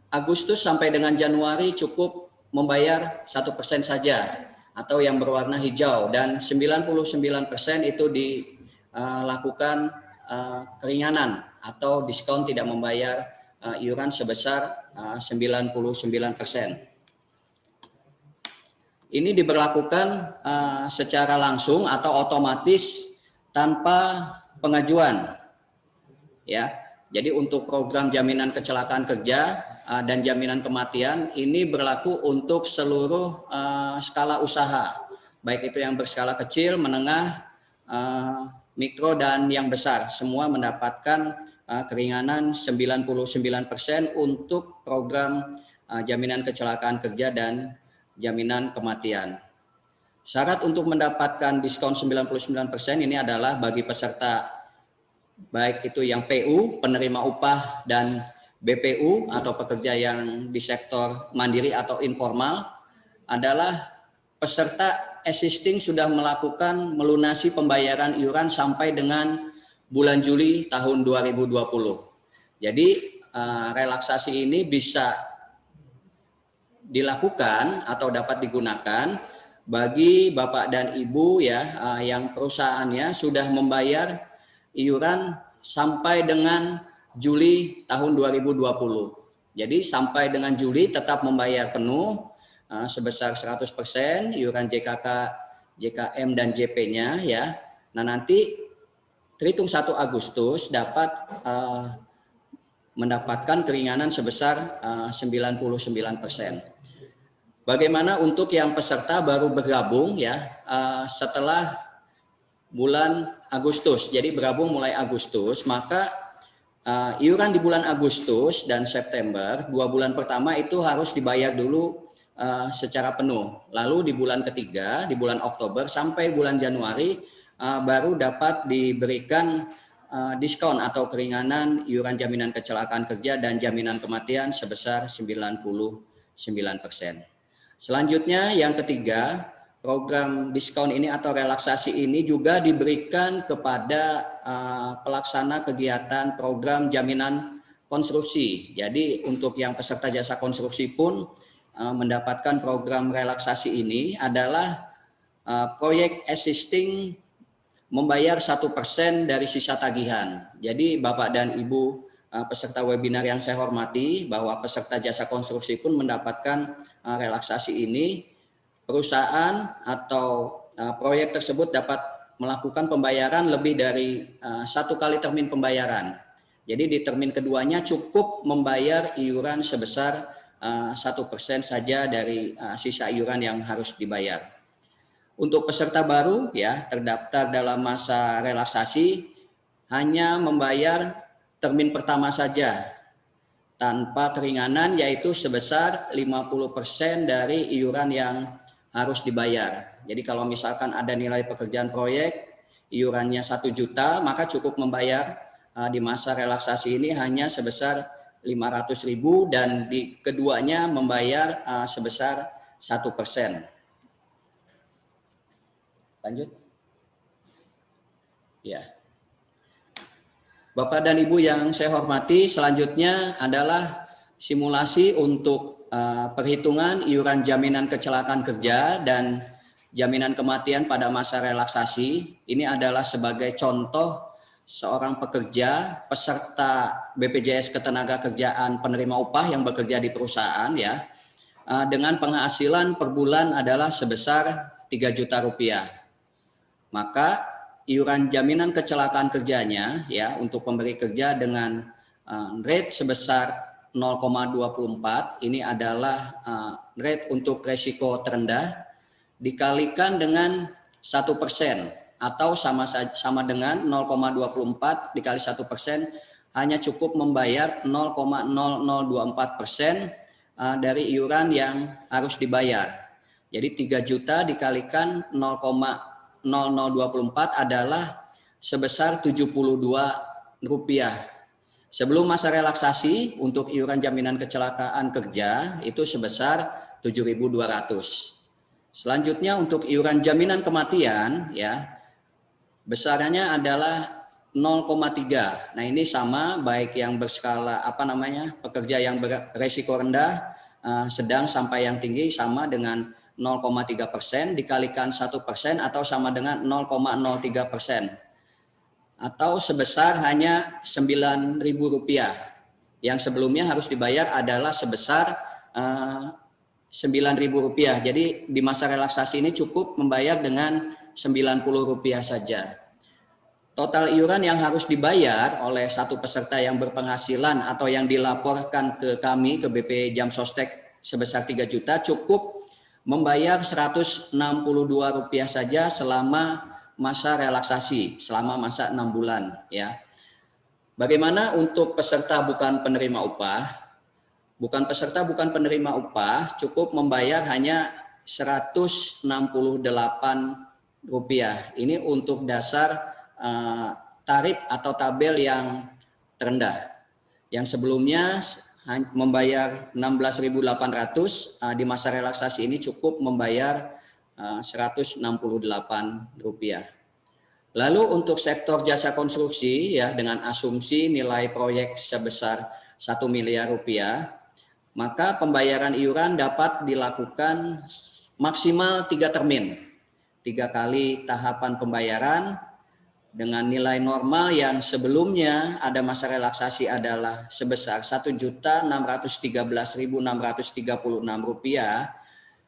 Agustus sampai dengan Januari cukup membayar 1% saja atau yang berwarna hijau, dan 99% itu dilakukan keringanan atau diskon tidak membayar iuran sebesar 99%. Ini diberlakukan secara langsung atau otomatis tanpa pengajuan. Ya, jadi untuk program jaminan kecelakaan kerja dan jaminan kematian ini berlaku untuk seluruh skala usaha, baik itu yang berskala kecil, menengah, mikro dan yang besar, semua mendapatkan keringanan 99% untuk program jaminan kecelakaan kerja dan jaminan kematian. Syarat untuk mendapatkan diskon 99% ini adalah bagi peserta baik itu yang PU, penerima upah, dan BPU atau pekerja yang di sektor mandiri atau informal, adalah peserta existing sudah melakukan melunasi pembayaran iuran sampai dengan bulan Juli tahun 2020. Jadi relaksasi ini bisa dilakukan atau dapat digunakan bagi Bapak dan Ibu ya yang perusahaannya sudah membayar iuran sampai dengan Juli tahun 2020. Jadi sampai dengan Juli tetap membayar penuh sebesar 100% iuran JKK, JKM dan JP-nya ya. Nah, nanti terhitung 1 Agustus dapat mendapatkan keringanan sebesar 99%. Bagaimana untuk yang peserta baru bergabung ya setelah bulan Agustus, jadi bergabung mulai Agustus, maka iuran di bulan Agustus dan September 2 bulan pertama itu harus dibayar dulu secara penuh. Lalu di bulan ketiga, di bulan Oktober sampai bulan Januari baru dapat diberikan diskon atau keringanan iuran jaminan kecelakaan kerja dan jaminan kematian sebesar 99%. Selanjutnya yang ketiga, program diskon ini atau relaksasi ini juga diberikan kepada pelaksana kegiatan program jaminan konstruksi. Jadi untuk yang peserta jasa konstruksi pun mendapatkan program relaksasi ini adalah proyek existing membayar 1% dari sisa tagihan. Jadi Bapak dan Ibu peserta webinar yang saya hormati, bahwa peserta jasa konstruksi pun mendapatkan relaksasi ini. Perusahaan atau proyek tersebut dapat melakukan pembayaran lebih dari 1 kali termin pembayaran. Jadi di termin keduanya cukup membayar iuran sebesar 1% saja dari sisa iuran yang harus dibayar. Untuk peserta baru ya terdaftar dalam masa relaksasi hanya membayar termin pertama saja tanpa keringanan, yaitu sebesar 50% dari iuran yang harus dibayar. Jadi kalau misalkan ada nilai pekerjaan proyek iurannya 1 juta, maka cukup membayar di masa relaksasi ini hanya sebesar 500.000 dan di keduanya membayar sebesar 1%. Lanjut. Ya. Bapak dan Ibu yang saya hormati, selanjutnya adalah simulasi untuk perhitungan iuran jaminan kecelakaan kerja dan jaminan kematian pada masa relaksasi. Ini adalah sebagai contoh seorang pekerja peserta BPJS Ketenagakerjaan penerima upah yang bekerja di perusahaan ya, dengan penghasilan per bulan adalah sebesar 3 juta rupiah. Maka iuran jaminan kecelakaan kerjanya ya untuk pemberi kerja dengan rate sebesar 0,24, ini adalah rate untuk resiko terendah, dikalikan dengan 1% atau sama dengan 0,24 dikali 1% hanya cukup membayar 0,0024% dari iuran yang harus dibayar. Jadi 3 juta dikalikan 0,0024 adalah sebesar 72 rupiah. Sebelum masa relaksasi untuk iuran jaminan kecelakaan kerja itu sebesar 7.200. Selanjutnya untuk iuran jaminan kematian ya besarannya adalah 0,3. Nah ini sama baik yang berskala pekerja yang beresiko rendah, sedang sampai yang tinggi sama dengan 0,3% dikalikan 1% atau sama dengan 0,03% atau sebesar hanya Rp9.000. Yang sebelumnya harus dibayar adalah sebesar Rp9.000. Jadi di masa relaksasi ini cukup membayar dengan Rp90 saja. Total iuran yang harus dibayar oleh satu peserta yang berpenghasilan atau yang dilaporkan ke kami ke BP Jam Sostek sebesar 3 juta cukup membayar Rp162 saja selama masa relaksasi, selama masa 6 bulan ya. Bagaimana untuk peserta bukan penerima upah? Peserta bukan penerima upah cukup membayar hanya Rp168. Ini untuk dasar tarif atau tabel yang terendah. Yang sebelumnya membayar 16.800, di masa relaksasi ini cukup membayar Rp168. Lalu untuk sektor jasa konstruksi ya dengan asumsi nilai proyek sebesar 1 miliar rupiah, maka pembayaran iuran dapat dilakukan maksimal 3 termin, 3 kali tahapan pembayaran dengan nilai normal yang sebelumnya ada masa relaksasi adalah sebesar Rp1.613.636.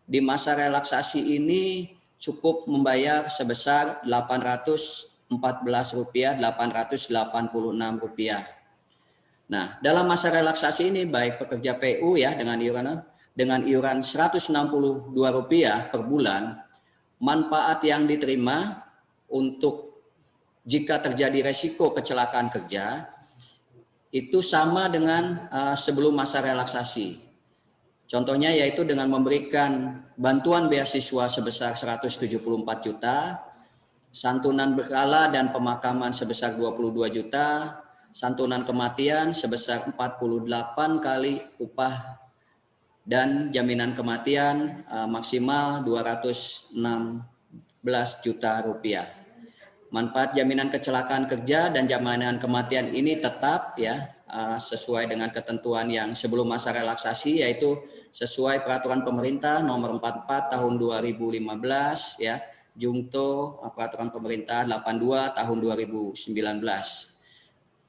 Di masa relaksasi ini cukup membayar sebesar Rp814.886. Nah, dalam masa relaksasi ini baik pekerja PU ya dengan iuran Rp162 per bulan, manfaat yang diterima untuk jika terjadi resiko kecelakaan kerja itu sama dengan sebelum masa relaksasi. Contohnya yaitu dengan memberikan bantuan beasiswa sebesar 174 juta, santunan berkala dan pemakaman sebesar 22 juta, santunan kematian sebesar 48 kali upah dan jaminan kematian maksimal 216 juta rupiah. Manfaat jaminan kecelakaan kerja dan jaminan kematian ini tetap ya sesuai dengan ketentuan yang sebelum masa relaksasi, yaitu sesuai peraturan pemerintah nomor 44 tahun 2015 ya, Jungto peraturan pemerintah 82 tahun 2019.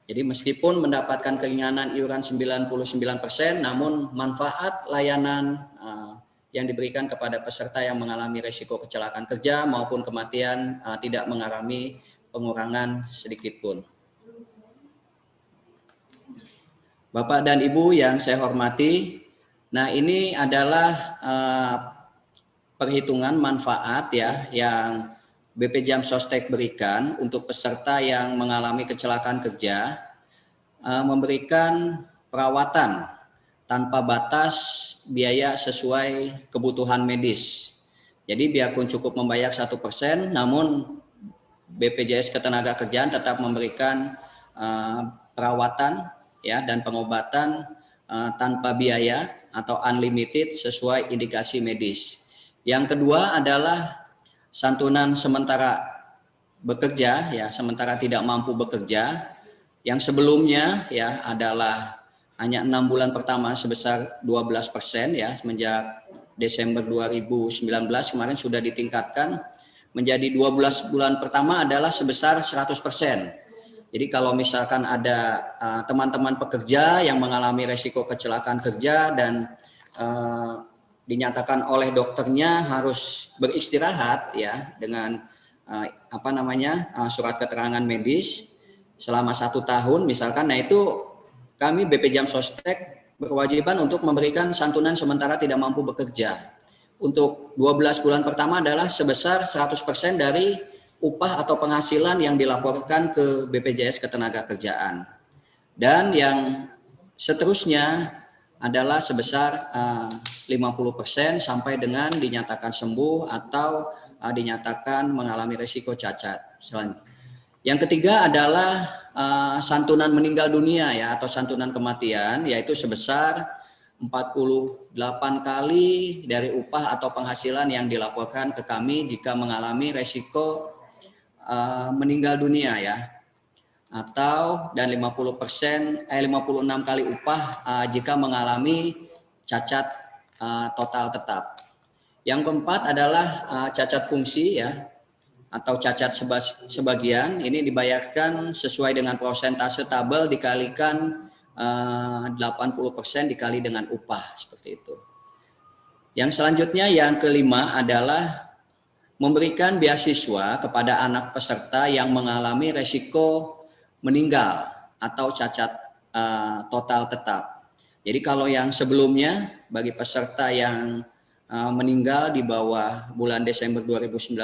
Jadi meskipun mendapatkan keringanan iuran 99%, namun manfaat layanan yang diberikan kepada peserta yang mengalami risiko kecelakaan kerja maupun kematian tidak mengalami pengurangan sedikit pun. Bapak dan Ibu yang saya hormati, nah ini adalah perhitungan manfaat ya yang BPJS Sostek berikan untuk peserta yang mengalami kecelakaan kerja, memberikan perawatan tanpa batas biaya sesuai kebutuhan medis. Jadi biarpun cukup membayar 1%, namun BPJS Ketenagakerjaan tetap memberikan perawatan ya dan pengobatan tanpa biaya atau unlimited sesuai indikasi medis. Yang kedua adalah santunan sementara bekerja ya, sementara tidak mampu bekerja, yang sebelumnya ya adalah hanya 6 bulan pertama sebesar 12% ya, semenjak Desember 2019 kemarin sudah ditingkatkan menjadi 12 bulan pertama adalah sebesar 100%. Jadi kalau misalkan ada teman-teman pekerja yang mengalami resiko kecelakaan kerja dan dinyatakan oleh dokternya harus beristirahat ya dengan surat keterangan medis selama 1 tahun misalkan, nah itu kami BPJS Sostek berkewajiban untuk memberikan santunan sementara tidak mampu bekerja. Untuk 12 bulan pertama adalah sebesar 100% dari upah atau penghasilan yang dilaporkan ke BPJS Ketenagakerjaan. Dan yang seterusnya adalah sebesar 50% sampai dengan dinyatakan sembuh atau dinyatakan mengalami risiko cacat. Yang ketiga adalah santunan meninggal dunia ya atau santunan kematian, yaitu sebesar 48 kali dari upah atau penghasilan yang dilaporkan ke kami jika mengalami risiko meninggal dunia ya, atau dan 56 kali upah jika mengalami cacat total tetap. Yang keempat adalah cacat fungsi ya atau cacat sebagian, ini dibayarkan sesuai dengan persentase tabel dikalikan 80% dikali dengan upah seperti itu. Yang selanjutnya yang kelima adalah memberikan beasiswa kepada anak peserta yang mengalami resiko meninggal atau cacat total tetap. Jadi kalau yang sebelumnya bagi peserta yang meninggal di bawah bulan Desember 2019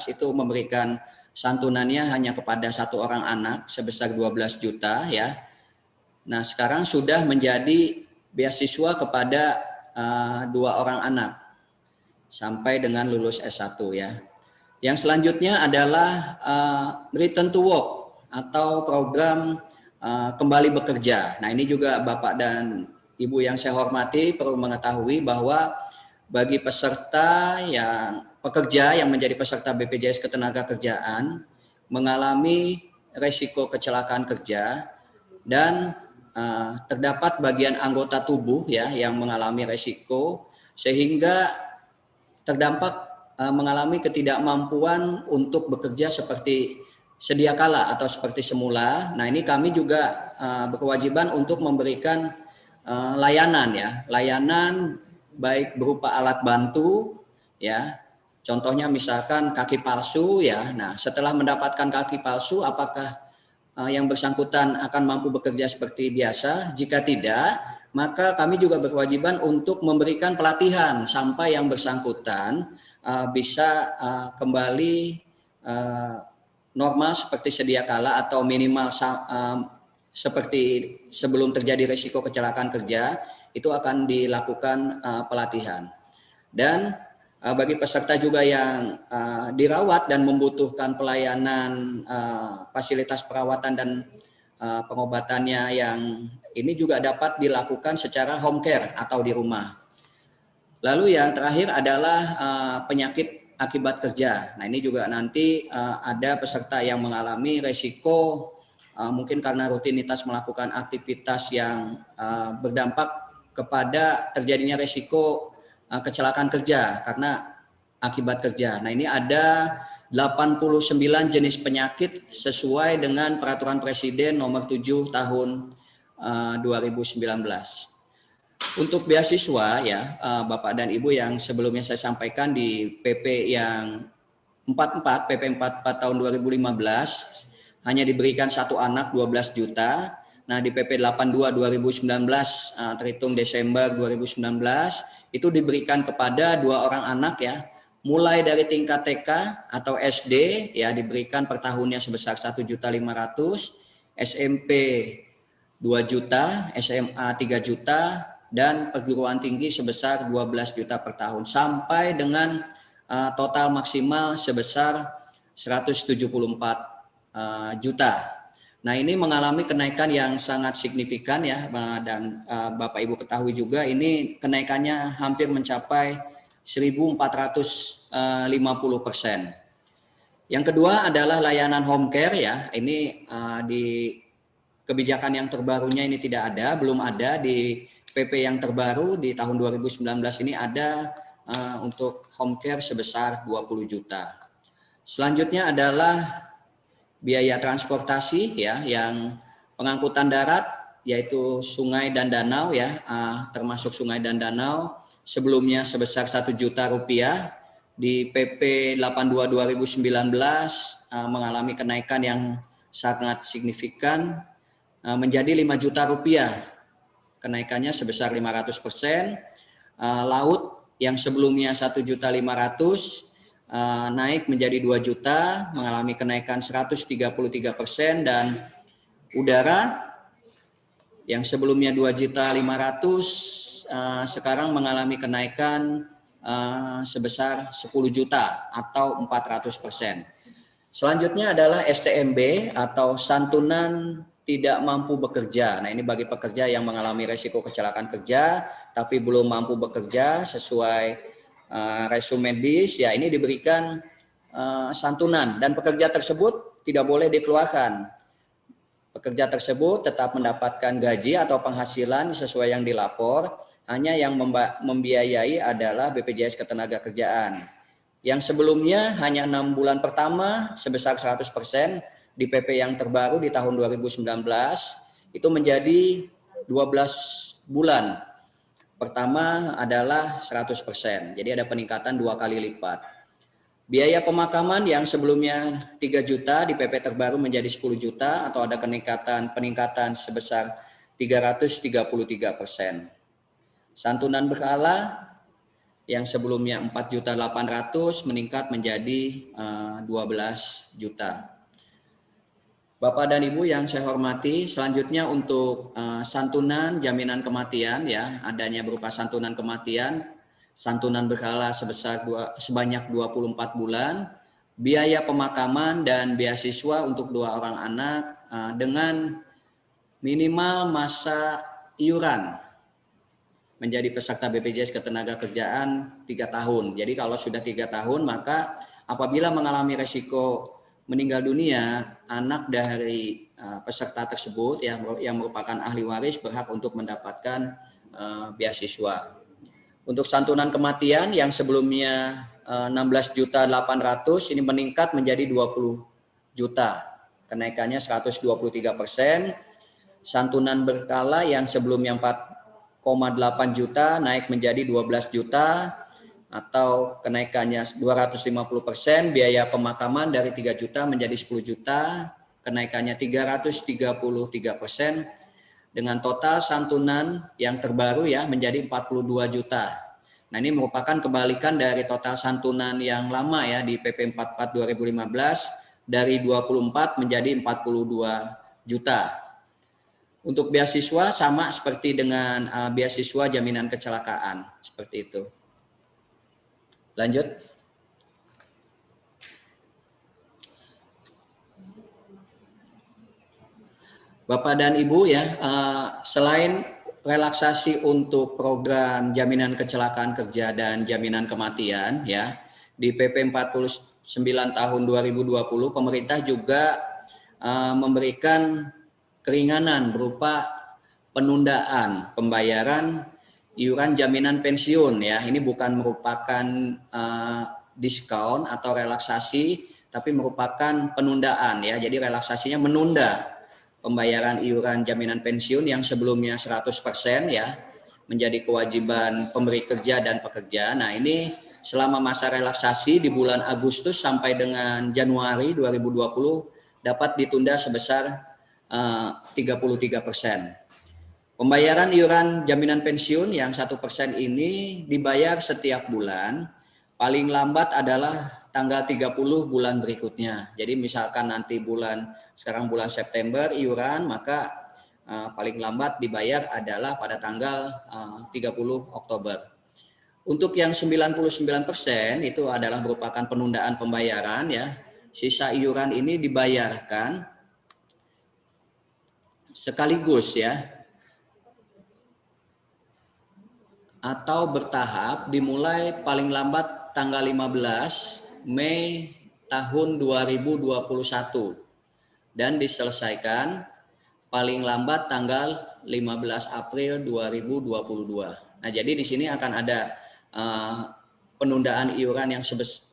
itu memberikan santunannya hanya kepada 1 orang anak sebesar 12 juta ya. Nah sekarang sudah menjadi beasiswa kepada 2 orang anak sampai dengan lulus S1 ya. Yang selanjutnya adalah return to work atau program kembali bekerja. Nah ini juga Bapak dan Ibu yang saya hormati perlu mengetahui bahwa bagi peserta yang pekerja yang menjadi peserta BPJS Ketenagakerjaan mengalami risiko kecelakaan kerja dan terdapat bagian anggota tubuh ya yang mengalami risiko sehingga terdampak mengalami ketidakmampuan untuk bekerja seperti sedia kala atau seperti semula. Nah ini kami juga berkewajiban untuk memberikan layanan baik berupa alat bantu ya, contohnya misalkan kaki palsu ya. Nah setelah mendapatkan kaki palsu apakah yang bersangkutan akan mampu bekerja seperti biasa? Jika tidak, maka kami juga berkewajiban untuk memberikan pelatihan sampai yang bersangkutan bisa kembali normal seperti sedia kala atau minimal seperti sebelum terjadi risiko kecelakaan kerja, itu akan dilakukan pelatihan. Dan bagi peserta juga yang dirawat dan membutuhkan pelayanan fasilitas perawatan dan pengobatannya yang ini juga dapat dilakukan secara home care atau di rumah. Lalu yang terakhir adalah penyakit akibat kerja. Nah, ini juga nanti ada peserta yang mengalami resiko mungkin karena rutinitas melakukan aktivitas yang berdampak kepada terjadinya resiko kecelakaan kerja karena akibat kerja. Nah, ini ada 89 jenis penyakit sesuai dengan Peraturan Presiden Nomor 7 Tahun 2019. Untuk beasiswa ya, Bapak dan Ibu, yang sebelumnya saya sampaikan di PP yang 44, PP 44 tahun 2015 hanya diberikan satu anak 12 juta. Nah, di PP 82 2019 terhitung Desember 2019 itu diberikan kepada 2 orang anak ya, mulai dari tingkat TK atau SD ya diberikan per tahunnya sebesar 1.500.000, SMP 2 juta, SMA 3 juta, dan perguruan tinggi sebesar 12 juta per tahun sampai dengan total maksimal sebesar 174 juta. Nah, ini mengalami kenaikan yang sangat signifikan ya, dan Bapak Ibu ketahui juga ini kenaikannya hampir mencapai 1.450%. Yang kedua adalah layanan home care ya. Ini di kebijakan yang terbarunya ini tidak ada, belum ada di PP yang terbaru di tahun 2019 ini ada untuk home care sebesar 20 juta. Selanjutnya adalah biaya transportasi ya, yang pengangkutan darat yaitu sungai dan danau ya, termasuk sungai dan danau sebelumnya sebesar 1 juta rupiah, di PP 82 2019 mengalami kenaikan yang sangat signifikan menjadi 5 juta rupiah. Kenaikannya sebesar 500%. Laut yang sebelumnya 1.500.000 naik menjadi 2 juta, mengalami kenaikan 133%, dan udara yang sebelumnya 2.500.000 sekarang mengalami kenaikan sebesar 10 juta atau 400%. Selanjutnya adalah STMB atau santunan tidak mampu bekerja. Nah, ini bagi pekerja yang mengalami resiko kecelakaan kerja tapi belum mampu bekerja sesuai resume medis ya, ini diberikan santunan, dan pekerja tersebut tidak boleh dikeluarkan. Pekerja tersebut tetap mendapatkan gaji atau penghasilan sesuai yang dilapor, hanya yang membiayai adalah BPJS Ketenagakerjaan. Yang sebelumnya hanya 6 bulan pertama sebesar 100%, di PP yang terbaru di tahun 2019 itu menjadi 12 bulan pertama adalah 100%. Jadi ada peningkatan 2 kali lipat. Biaya pemakaman yang sebelumnya 3 juta di PP terbaru menjadi 10 juta atau ada peningkatan sebesar 333%. Santunan berkala yang sebelumnya 4.800.000 meningkat menjadi 12 juta. Bapak dan Ibu yang saya hormati, selanjutnya untuk santunan jaminan kematian ya, adanya berupa santunan kematian, santunan berkala sebanyak 24 bulan, biaya pemakaman dan beasiswa untuk 2 orang anak dengan minimal masa iuran menjadi peserta BPJS Ketenagakerjaan 3 tahun. Jadi kalau sudah 3 tahun maka apabila mengalami resiko meninggal dunia, anak dari peserta tersebut yang merupakan ahli waris berhak untuk mendapatkan beasiswa. Untuk santunan kematian yang sebelumnya 16.800.000 ini meningkat menjadi 20 juta. Kenaikannya 123%. Santunan berkala yang sebelumnya 4,8 juta naik menjadi 12 juta atau kenaikannya 250%. Biaya pemakaman dari 3 juta menjadi 10 juta, kenaikannya 333%, dengan total santunan yang terbaru ya menjadi 42 juta. Nah, ini merupakan kebalikan dari total santunan yang lama ya di PP 44 2015 dari 24 menjadi 42 juta. Untuk beasiswa sama seperti dengan beasiswa jaminan kecelakaan, seperti itu. Lanjut. Bapak dan Ibu ya, selain relaksasi untuk program jaminan kecelakaan kerja dan jaminan kematian ya di PP 49 tahun 2020 pemerintah juga memberikan keringanan berupa penundaan pembayaran iuran jaminan pensiun ya. Ini bukan merupakan diskon atau relaksasi, tapi merupakan penundaan ya. Jadi relaksasinya menunda pembayaran iuran jaminan pensiun yang sebelumnya 100% ya menjadi kewajiban pemberi kerja dan pekerja. Nah, ini selama masa relaksasi di bulan Agustus sampai dengan Januari 2020 dapat ditunda sebesar 33%. Pembayaran iuran jaminan pensiun yang 1% ini dibayar setiap bulan, paling lambat adalah tanggal 30 bulan berikutnya. Jadi misalkan nanti sekarang bulan September iuran, maka paling lambat dibayar adalah pada tanggal 30 Oktober. Untuk yang 99% itu adalah merupakan penundaan pembayaran ya. Sisa iuran ini dibayarkan sekaligus ya, atau bertahap dimulai paling lambat tanggal 15 Mei tahun 2021 dan diselesaikan paling lambat tanggal 15 April 2022. Nah, jadi di sini akan ada penundaan iuran yang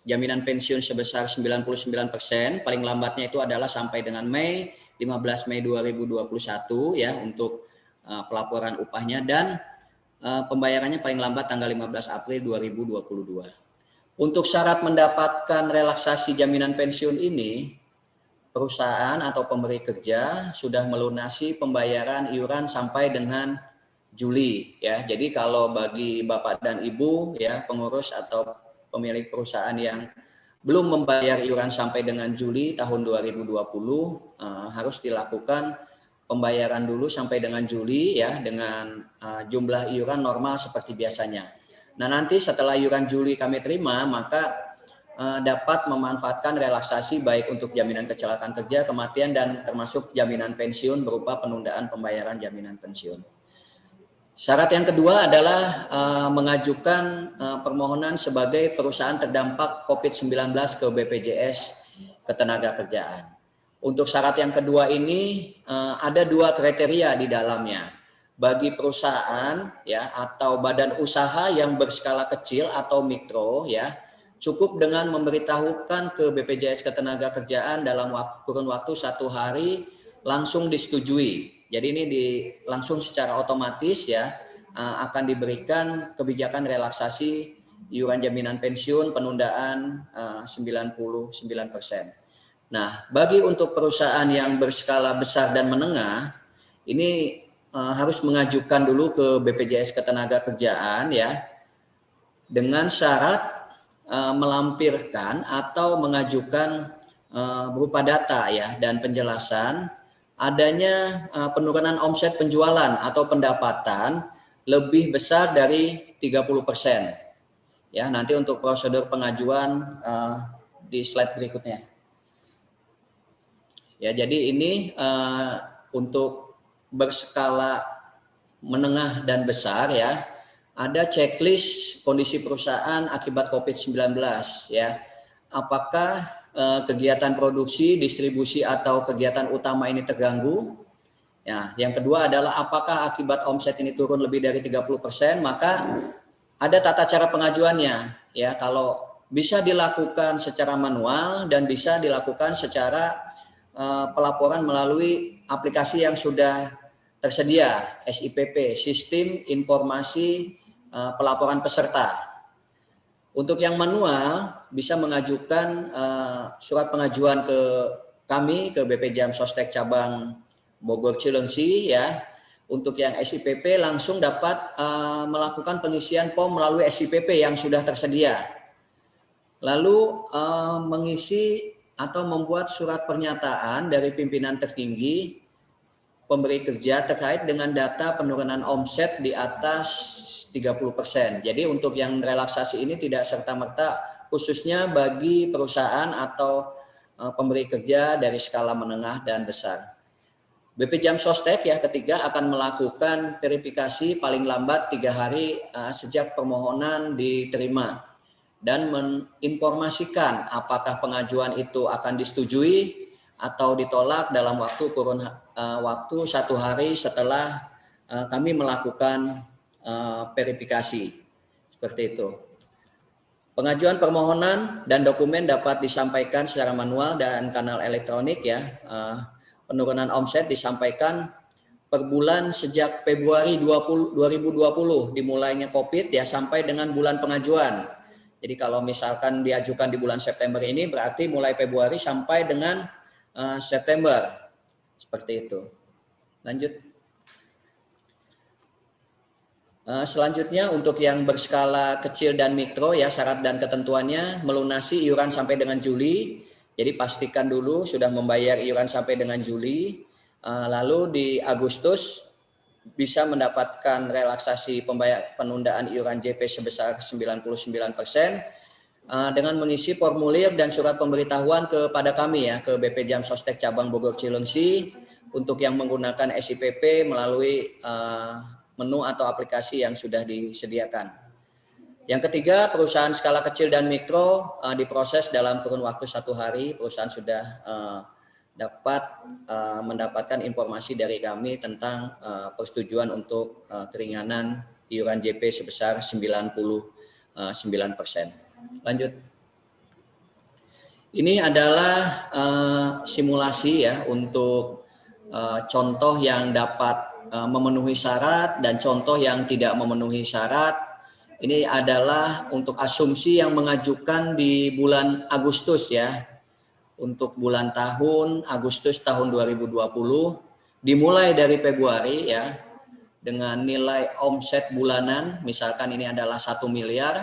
jaminan pensiun sebesar 99%, paling lambatnya itu adalah sampai dengan 15 Mei 2021 ya untuk pelaporan upahnya, dan pembayarannya paling lambat tanggal 15 April 2022. Untuk syarat mendapatkan relaksasi jaminan pensiun ini, perusahaan atau pemberi kerja sudah melunasi pembayaran iuran sampai dengan Juli ya. Jadi kalau bagi Bapak dan Ibu ya, pengurus atau pemilik perusahaan yang belum membayar iuran sampai dengan Juli tahun 2020 harus dilakukan pembayaran dulu sampai dengan Juli ya dengan jumlah iuran normal seperti biasanya. Nah, nanti setelah iuran Juli kami terima, maka dapat memanfaatkan relaksasi baik untuk jaminan kecelakaan kerja, kematian, dan termasuk jaminan pensiun berupa penundaan pembayaran jaminan pensiun. Syarat yang kedua adalah mengajukan permohonan sebagai perusahaan terdampak COVID-19 ke BPJS Ketenagakerjaan. Untuk syarat yang kedua ini ada dua kriteria di dalamnya. Bagi perusahaan ya atau badan usaha yang berskala kecil atau mikro ya, cukup dengan memberitahukan ke BPJS Ketenagakerjaan dalam kurun waktu 1 hari langsung disetujui. Jadi ini langsung secara otomatis ya akan diberikan kebijakan relaksasi iuran jaminan pensiun penundaan 99%. Nah, bagi untuk perusahaan yang berskala besar dan menengah ini harus mengajukan dulu ke BPJS Ketenagakerjaan ya dengan syarat melampirkan atau mengajukan berupa data ya dan penjelasan adanya penurunan omset penjualan atau pendapatan lebih besar dari 30%. Ya, nanti untuk prosedur pengajuan di slide berikutnya. Ya, jadi ini untuk berskala menengah dan besar ya, ada checklist kondisi perusahaan akibat COVID-19 ya. Apakah kegiatan produksi, distribusi atau kegiatan utama ini terganggu? Ya, yang kedua adalah apakah akibat omset ini turun lebih dari 30%, maka ada tata cara pengajuannya ya. Kalau bisa dilakukan secara manual dan bisa dilakukan secara pelaporan melalui aplikasi yang sudah tersedia, SIPP, Sistem Informasi Pelaporan Peserta. Untuk yang manual bisa mengajukan surat pengajuan ke kami, ke BP Jam Sostek Cabang Bogor Cilengsi ya. Untuk yang SIPP langsung dapat melakukan pengisian POM melalui SIPP yang sudah tersedia. Lalu mengisi atau membuat surat pernyataan dari pimpinan tertinggi pemberi kerja terkait dengan data penurunan omset di atas 30%. Jadi untuk yang relaksasi ini tidak serta-merta khususnya bagi perusahaan atau pemberi kerja dari skala menengah dan besar. BP Jam Sostek ya ketiga akan melakukan verifikasi paling lambat 3 hari sejak permohonan diterima dan menginformasikan apakah pengajuan itu akan disetujui atau ditolak dalam kurun waktu 1 hari setelah kami melakukan verifikasi. Seperti itu. Pengajuan permohonan dan dokumen dapat disampaikan secara manual dan kanal elektronik ya. Penurunan omset disampaikan per bulan sejak Februari 2020 dimulainya COVID ya sampai dengan bulan pengajuan. Jadi kalau misalkan diajukan di bulan September ini berarti mulai Februari sampai dengan September. Seperti itu. Lanjut. Selanjutnya untuk yang berskala kecil dan mikro ya syarat dan ketentuannya melunasi iuran sampai dengan Juli. Jadi pastikan dulu sudah membayar iuran sampai dengan Juli. Lalu di Agustus bisa mendapatkan relaksasi penundaan iuran JP sebesar 99% dengan mengisi formulir dan surat pemberitahuan kepada kami ya ke BP Jam Sostek Cabang Bogor Cilengsi untuk yang menggunakan SIPP melalui menu atau aplikasi yang sudah disediakan. Yang ketiga, perusahaan skala kecil dan mikro diproses dalam kurun waktu 1 hari. Perusahaan sudah dapat mendapatkan informasi dari kami tentang persetujuan untuk keringanan iuran JP sebesar 99%. Lanjut. Ini adalah simulasi ya untuk contoh yang dapat memenuhi syarat dan contoh yang tidak memenuhi syarat. Ini adalah untuk asumsi yang mengajukan di bulan Agustus ya. Untuk bulan tahun Agustus tahun 2020 dimulai dari Februari ya dengan nilai omset bulanan misalkan ini adalah 1 miliar.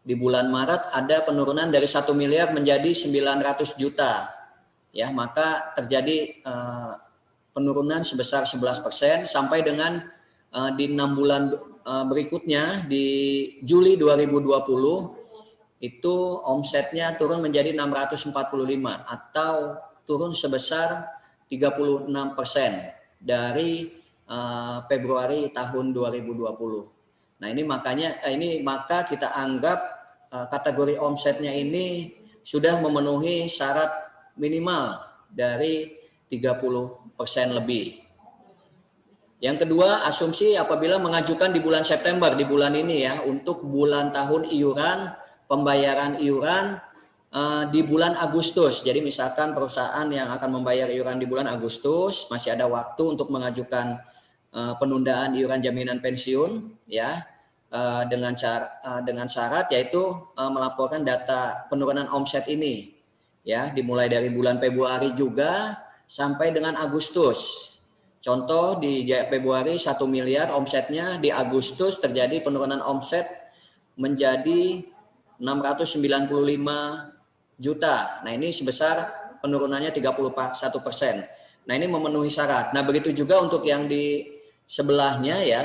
Di bulan Maret ada penurunan dari 1 miliar menjadi 900 juta. Ya, maka terjadi penurunan sebesar 11% sampai dengan di 6 bulan berikutnya di Juli 2020 itu omsetnya turun menjadi 645 atau turun sebesar 36% dari Februari tahun 2020. Nah, maka kita anggap kategori omsetnya ini sudah memenuhi syarat minimal dari 30% lebih. Yang kedua, asumsi apabila mengajukan di bulan September, di bulan ini ya, untuk bulan tahun iuran, pembayaran iuran di bulan Agustus. Jadi misalkan perusahaan yang akan membayar iuran di bulan Agustus, masih ada waktu untuk mengajukan penundaan iuran jaminan pensiun, ya, dengan syarat yaitu melaporkan data penurunan omset ini, ya, dimulai dari bulan Februari juga sampai dengan Agustus. Contoh di Februari 1 miliar omsetnya, di Agustus terjadi penurunan omset menjadi 695 juta. Nah, ini sebesar penurunannya 31%. Nah, ini memenuhi syarat. Nah, begitu juga untuk yang di sebelahnya ya,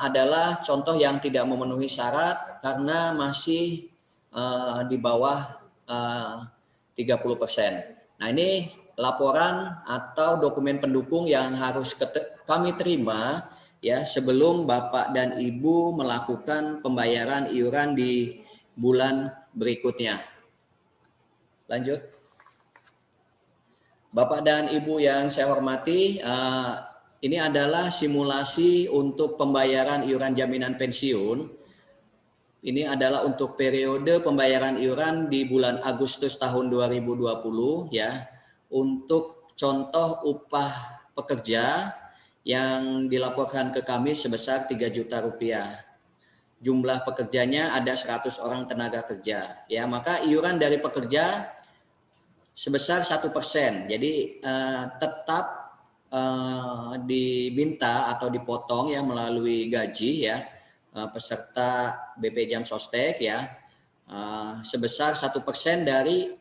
adalah contoh yang tidak memenuhi syarat karena masih di bawah 30%. Nah, ini laporan atau dokumen pendukung yang harus kami terima ya sebelum Bapak dan Ibu melakukan pembayaran iuran di bulan berikutnya. Lanjut. Bapak dan Ibu yang saya hormati, ini adalah simulasi untuk pembayaran iuran jaminan pensiun. Ini adalah untuk periode pembayaran iuran di bulan Agustus tahun 2020 ya. Untuk contoh upah pekerja yang dilaporkan ke kami sebesar 3 juta rupiah. Jumlah pekerjanya ada 100 orang tenaga kerja. Ya, maka iuran dari pekerja sebesar 1%. Jadi tetap diminta atau dipotong ya melalui gaji ya peserta BP Jam Sostek ya sebesar 1% dari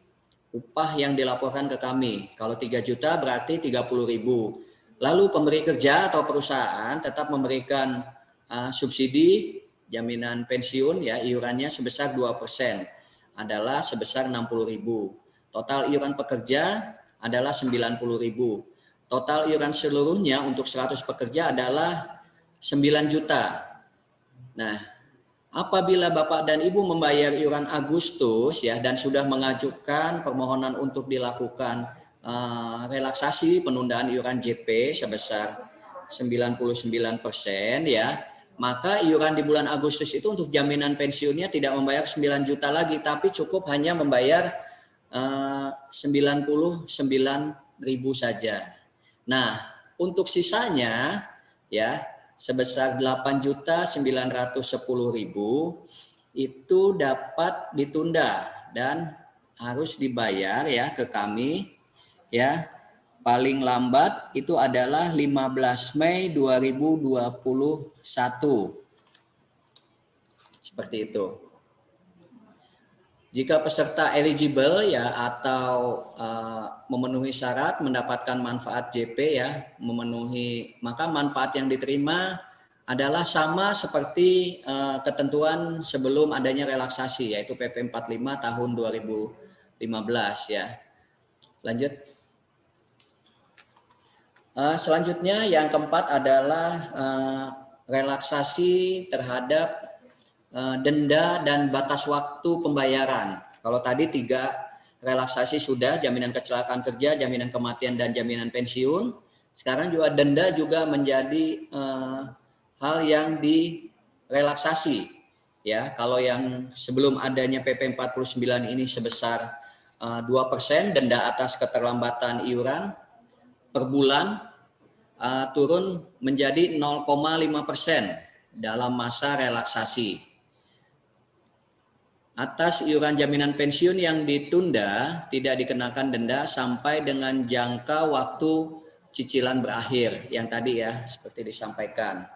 upah yang dilaporkan ke kami. Kalau 3 juta berarti 30.000. Lalu pemberi kerja atau perusahaan tetap memberikan subsidi jaminan pensiun ya iurannya sebesar 2%. Adalah sebesar 60.000. Total iuran pekerja adalah 90.000. total iuran seluruhnya untuk 100 pekerja adalah 9 juta. Nah, apabila Bapak dan Ibu membayar iuran Agustus ya dan sudah mengajukan permohonan untuk dilakukan relaksasi penundaan iuran JP sebesar 99% ya, maka iuran di bulan Agustus itu untuk jaminan pensiunnya tidak membayar 9 juta lagi, tapi cukup hanya membayar 99.000 saja. Nah, untuk sisanya ya sebesar 8.910.000 itu dapat ditunda dan harus dibayar ya ke kami ya. Paling lambat itu adalah 15 Mei 2021. Seperti itu. Jika peserta eligible ya atau memenuhi syarat mendapatkan manfaat JP ya, maka manfaat yang diterima adalah sama seperti ketentuan sebelum adanya relaksasi, yaitu PP 45 tahun 2015 ya. Lanjut. Selanjutnya yang keempat adalah relaksasi terhadap denda dan batas waktu pembayaran. Kalau tadi 3 relaksasi sudah, jaminan kecelakaan kerja, jaminan kematian, dan jaminan pensiun. Sekarang juga denda juga menjadi hal yang direlaksasi. Ya, kalau yang sebelum adanya PP 49 ini sebesar 2% denda atas keterlambatan iuran per bulan turun menjadi 0,5% dalam masa relaksasi. Atas iuran jaminan pensiun yang ditunda tidak dikenakan denda sampai dengan jangka waktu cicilan berakhir yang tadi ya seperti disampaikan.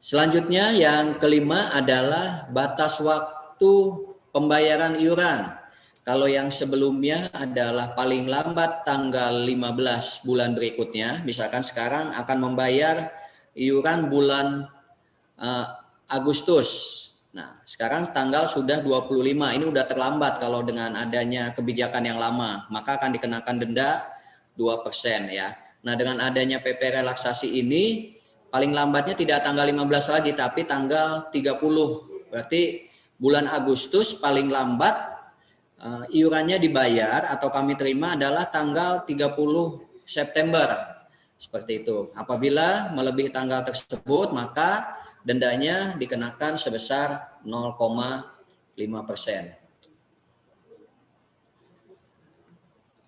Selanjutnya yang kelima adalah batas waktu pembayaran iuran. Kalau yang sebelumnya adalah paling lambat tanggal 15 bulan berikutnya, misalkan sekarang akan membayar iuran bulan Agustus. Nah, sekarang tanggal sudah 25, ini udah terlambat kalau dengan adanya kebijakan yang lama, maka akan dikenakan denda 2% ya. Nah, dengan adanya PP relaksasi ini, paling lambatnya tidak tanggal 15 lagi, tapi tanggal 30. Berarti bulan Agustus paling lambat iurannya dibayar atau kami terima adalah tanggal 30 September. Seperti itu. Apabila melebihi tanggal tersebut, maka dendanya dikenakan sebesar 0,5%.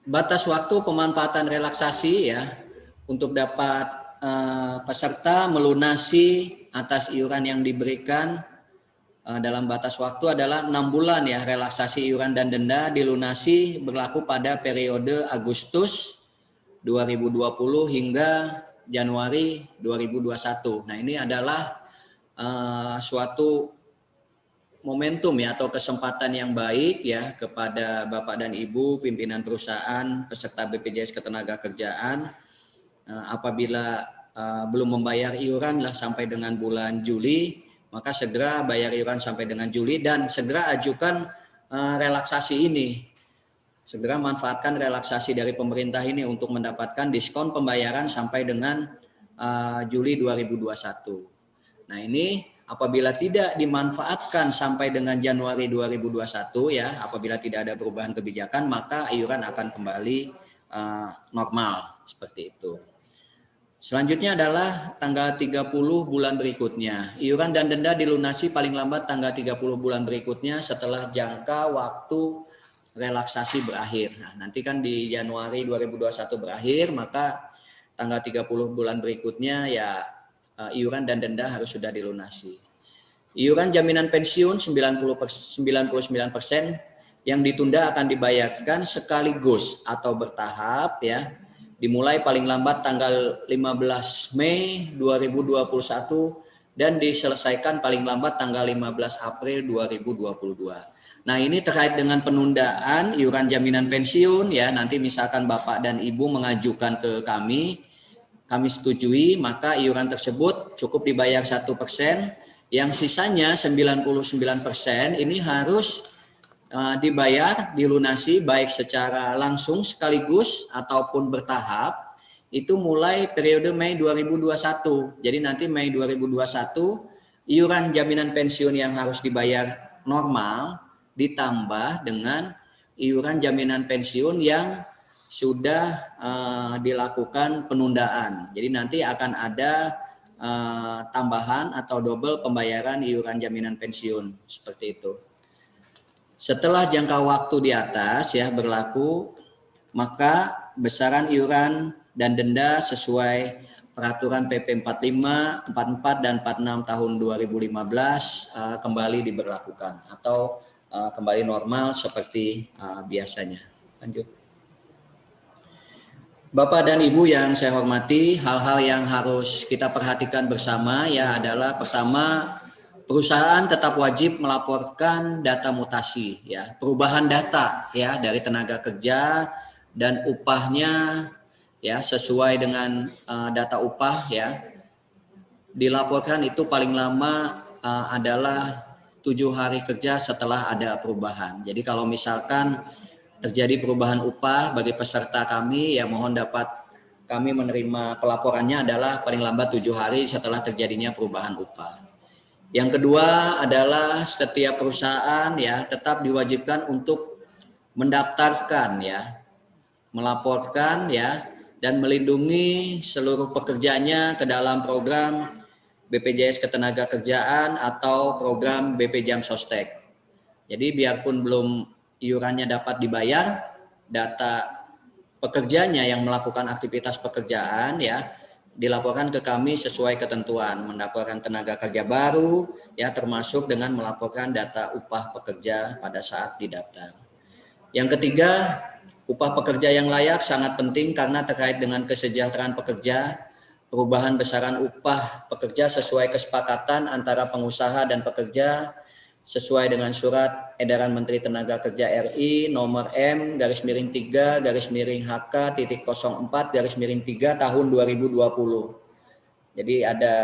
Batas waktu pemanfaatan relaksasi ya untuk dapat peserta melunasi atas iuran yang diberikan dalam batas waktu adalah 6 bulan ya. Relaksasi iuran dan denda dilunasi berlaku pada periode Agustus 2020 hingga Januari 2021. Nah, ini adalah suatu momentum ya atau kesempatan yang baik ya kepada Bapak dan Ibu pimpinan perusahaan peserta BPJS Ketenagakerjaan apabila belum membayar iuran lah sampai dengan bulan Juli, maka segera bayar iuran sampai dengan Juli dan segera ajukan relaksasi ini. Segera manfaatkan relaksasi dari pemerintah ini untuk mendapatkan diskon pembayaran sampai dengan Juli 2021. Nah, ini apabila tidak dimanfaatkan sampai dengan Januari 2021 ya, apabila tidak ada perubahan kebijakan, maka iuran akan kembali normal seperti itu. Selanjutnya adalah tanggal 30 bulan berikutnya. Iuran dan denda dilunasi paling lambat tanggal 30 bulan berikutnya setelah jangka waktu relaksasi berakhir. Nah, nanti kan di Januari 2021 berakhir, maka tanggal 30 bulan berikutnya ya iuran dan denda harus sudah dilunasi. Iuran jaminan pensiun 99% yang ditunda akan dibayarkan sekaligus atau bertahap ya. Dimulai paling lambat tanggal 15 Mei 2021 dan diselesaikan paling lambat tanggal 15 April 2022. Nah, ini terkait dengan penundaan iuran jaminan pensiun ya, nanti misalkan Bapak dan Ibu mengajukan ke kami setujui, maka iuran tersebut cukup dibayar 1%, yang sisanya 99% ini harus dibayar, dilunasi baik secara langsung sekaligus ataupun bertahap itu mulai periode Mei 2021. Jadi nanti Mei 2021 iuran jaminan pensiun yang harus dibayar normal ditambah dengan iuran jaminan pensiun yang sudah dilakukan penundaan. Jadi nanti akan ada tambahan atau double pembayaran iuran jaminan pensiun seperti itu. Setelah jangka waktu di atas ya berlaku, maka besaran iuran dan denda sesuai peraturan PP 45, 44 dan 46 tahun 2015 kembali diberlakukan atau kembali normal seperti biasanya. Lanjut. Bapak dan Ibu yang saya hormati, hal-hal yang harus kita perhatikan bersama ya adalah pertama, perusahaan tetap wajib melaporkan data mutasi ya, perubahan data ya dari tenaga kerja dan upahnya ya sesuai dengan data upah ya. Dilaporkan itu paling lama adalah 7 hari kerja setelah ada perubahan. Jadi kalau misalkan terjadi perubahan upah bagi peserta kami, ya mohon dapat kami menerima pelaporannya adalah paling lambat 7 hari setelah terjadinya perubahan upah. Yang kedua adalah setiap perusahaan ya tetap diwajibkan untuk mendaftarkan ya, melaporkan ya, dan melindungi seluruh pekerjanya ke dalam program BPJS Ketenagakerjaan atau program BP Jam Sostek. Jadi biarpun belum iurannya dapat dibayar, data pekerjanya yang melakukan aktivitas pekerjaan ya dilaporkan ke kami sesuai ketentuan, mendapatkan tenaga kerja baru ya termasuk dengan melaporkan data upah pekerja pada saat didaftar. Yang ketiga, upah pekerja yang layak sangat penting karena terkait dengan kesejahteraan pekerja. Perubahan besaran upah pekerja sesuai kesepakatan antara pengusaha dan pekerja sesuai dengan surat edaran Menteri Tenaga Kerja RI nomor M-HK.04.3 tahun 2020. Jadi ada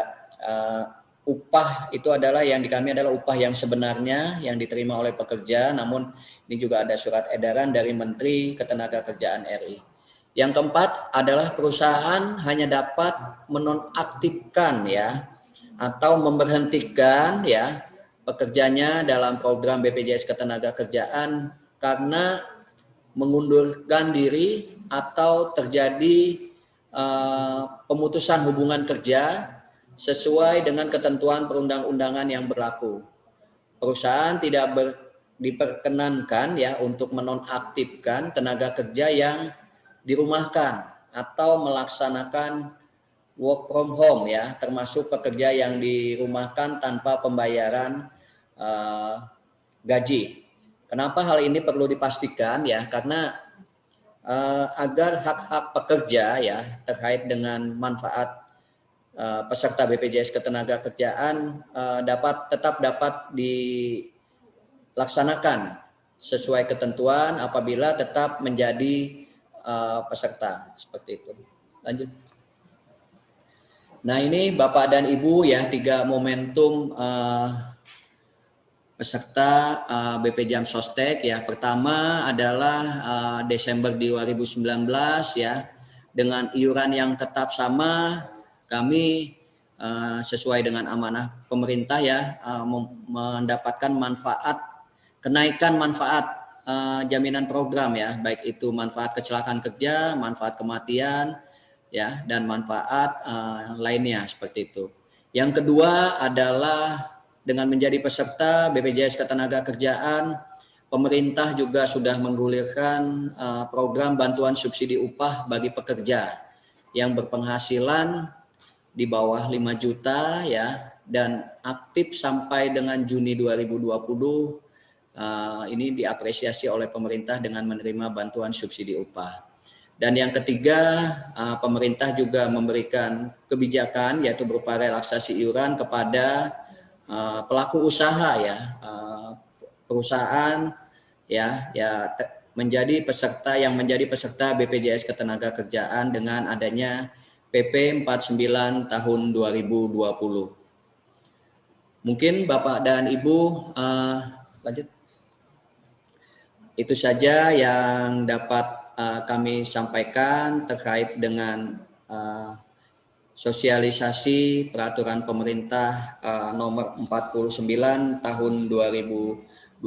upah itu adalah yang di kami adalah upah yang sebenarnya yang diterima oleh pekerja, namun ini juga ada surat edaran dari Menteri Ketenagakerjaan RI. Yang keempat adalah perusahaan hanya dapat menonaktifkan ya atau memberhentikan ya pekerjanya dalam program BPJS Ketenagakerjaan karena mengundurkan diri atau terjadi pemutusan hubungan kerja sesuai dengan ketentuan perundang-undangan yang berlaku. Perusahaan tidak diperkenankan ya untuk menonaktifkan tenaga kerja yang dirumahkan atau melaksanakan work from home ya, termasuk pekerja yang dirumahkan tanpa pembayaran gaji. Kenapa hal ini perlu dipastikan ya? Karena agar hak-hak pekerja ya terkait dengan manfaat peserta BPJS Ketenagakerjaan tetap dapat dilaksanakan sesuai ketentuan apabila tetap menjadi peserta seperti itu. Lanjut. Nah ini Bapak dan Ibu ya 3 momentum peserta BP Jam Sostek ya. Pertama adalah Desember 2019 ya dengan iuran yang tetap sama, kami sesuai dengan amanah pemerintah ya mendapatkan kenaikan manfaat jaminan program ya, baik itu manfaat kecelakaan kerja, manfaat kematian ya, dan manfaat lainnya seperti itu. Yang kedua adalah dengan menjadi peserta BPJS Ketenagakerjaan, pemerintah juga sudah menggulirkan program bantuan subsidi upah bagi pekerja yang berpenghasilan di bawah 5 juta ya dan aktif sampai dengan Juni 2020. Ini diapresiasi oleh pemerintah dengan menerima bantuan subsidi upah. Dan yang ketiga, pemerintah juga memberikan kebijakan yaitu berupa relaksasi iuran kepada pelaku usaha ya, perusahaan ya menjadi peserta BPJS Ketenagakerjaan dengan adanya PP 49 tahun 2020. Mungkin Bapak dan Ibu lanjut. Itu saja yang dapat kami sampaikan terkait dengan sosialisasi peraturan pemerintah nomor 49 tahun 2020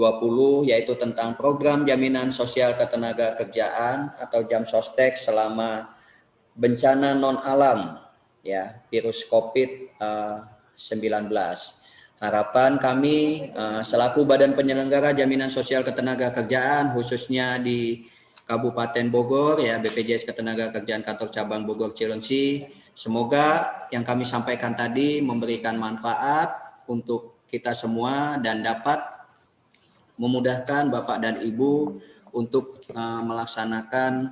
yaitu tentang program jaminan sosial ketenagakerjaan atau Jamsostek selama bencana non alam ya virus COVID-19. Harapan kami selaku Badan Penyelenggara Jaminan Sosial Ketenagakerjaan khususnya di Kabupaten Bogor ya BPJS Ketenagakerjaan Kantor Cabang Bogor Cilengsi, semoga yang kami sampaikan tadi memberikan manfaat untuk kita semua dan dapat memudahkan Bapak dan Ibu untuk melaksanakan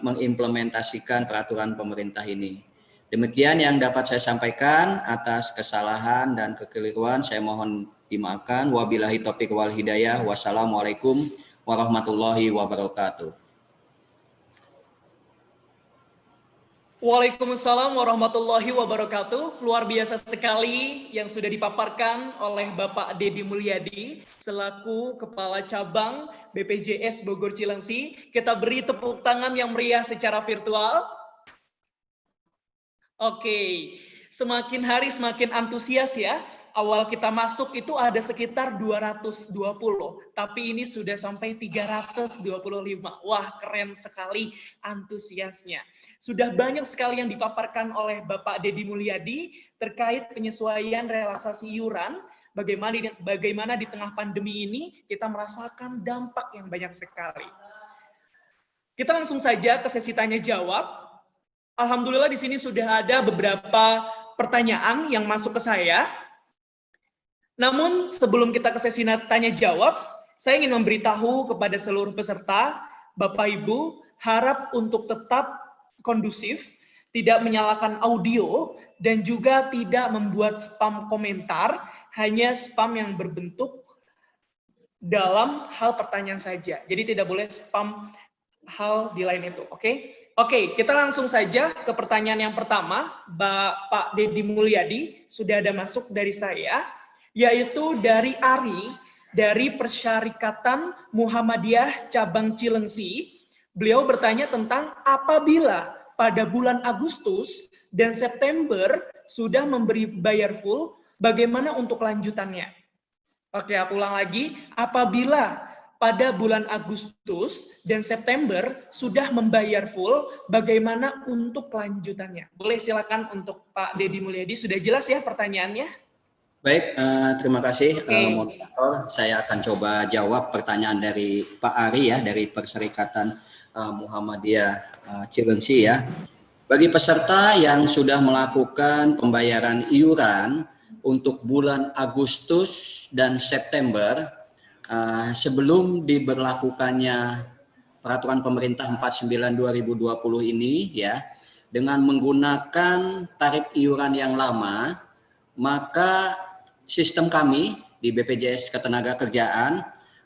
mengimplementasikan peraturan pemerintah ini. Demikian yang dapat saya sampaikan. Atas kesalahan dan kekeliruan saya mohon dimaafkan. Wabillahi taufiq wal hidayah. Wassalamualaikum warahmatullahi wabarakatuh. Waalaikumsalam warahmatullahi wabarakatuh. Luar biasa sekali yang sudah dipaparkan oleh Bapak Dedi Mulyadi selaku Kepala Cabang BPJS Bogor Cilengsi. Kita beri tepuk tangan yang meriah secara virtual. Oke, semakin hari semakin antusias ya. Awal kita masuk itu ada sekitar 220, tapi ini sudah sampai 325. Wah, keren sekali antusiasnya. Sudah banyak sekali yang dipaparkan oleh Bapak Dedi Mulyadi terkait penyesuaian relaksasi iuran, bagaimana di tengah pandemi ini kita merasakan dampak yang banyak sekali. Kita langsung saja ke sesi tanya jawab. Alhamdulillah di sini sudah ada beberapa pertanyaan yang masuk ke saya. Namun sebelum kita ke sesi tanya jawab, saya ingin memberitahu kepada seluruh peserta, Bapak Ibu, harap untuk tetap kondusif, tidak menyalakan audio, dan juga tidak membuat spam komentar, hanya spam yang berbentuk dalam hal pertanyaan saja. Jadi tidak boleh spam hal di lain itu, oke? Oke, kita langsung saja ke pertanyaan yang pertama. Bapak Dedi Mulyadi sudah ada masuk dari saya, yaitu dari Ari, dari Persyarikatan Muhammadiyah Cabang Cilengsi. Beliau bertanya tentang apabila pada bulan Agustus dan September sudah memberi bayar full, bagaimana untuk lanjutannya? Oke, aku ulang lagi. Apabila pada bulan Agustus dan September sudah membayar full, bagaimana untuk kelanjutannya? Boleh silakan untuk Pak Dedi Mulyadi, sudah jelas ya pertanyaannya? Baik, terima kasih moderator. Saya akan coba jawab pertanyaan dari Pak Ari ya, dari Perserikatan Muhammadiyah Cilengsi ya. Bagi peserta yang sudah melakukan pembayaran iuran untuk bulan Agustus dan September, sebelum diberlakukannya peraturan pemerintah 49/2020 ini ya, dengan menggunakan tarif iuran yang lama, maka sistem kami di BPJS Ketenagakerjaan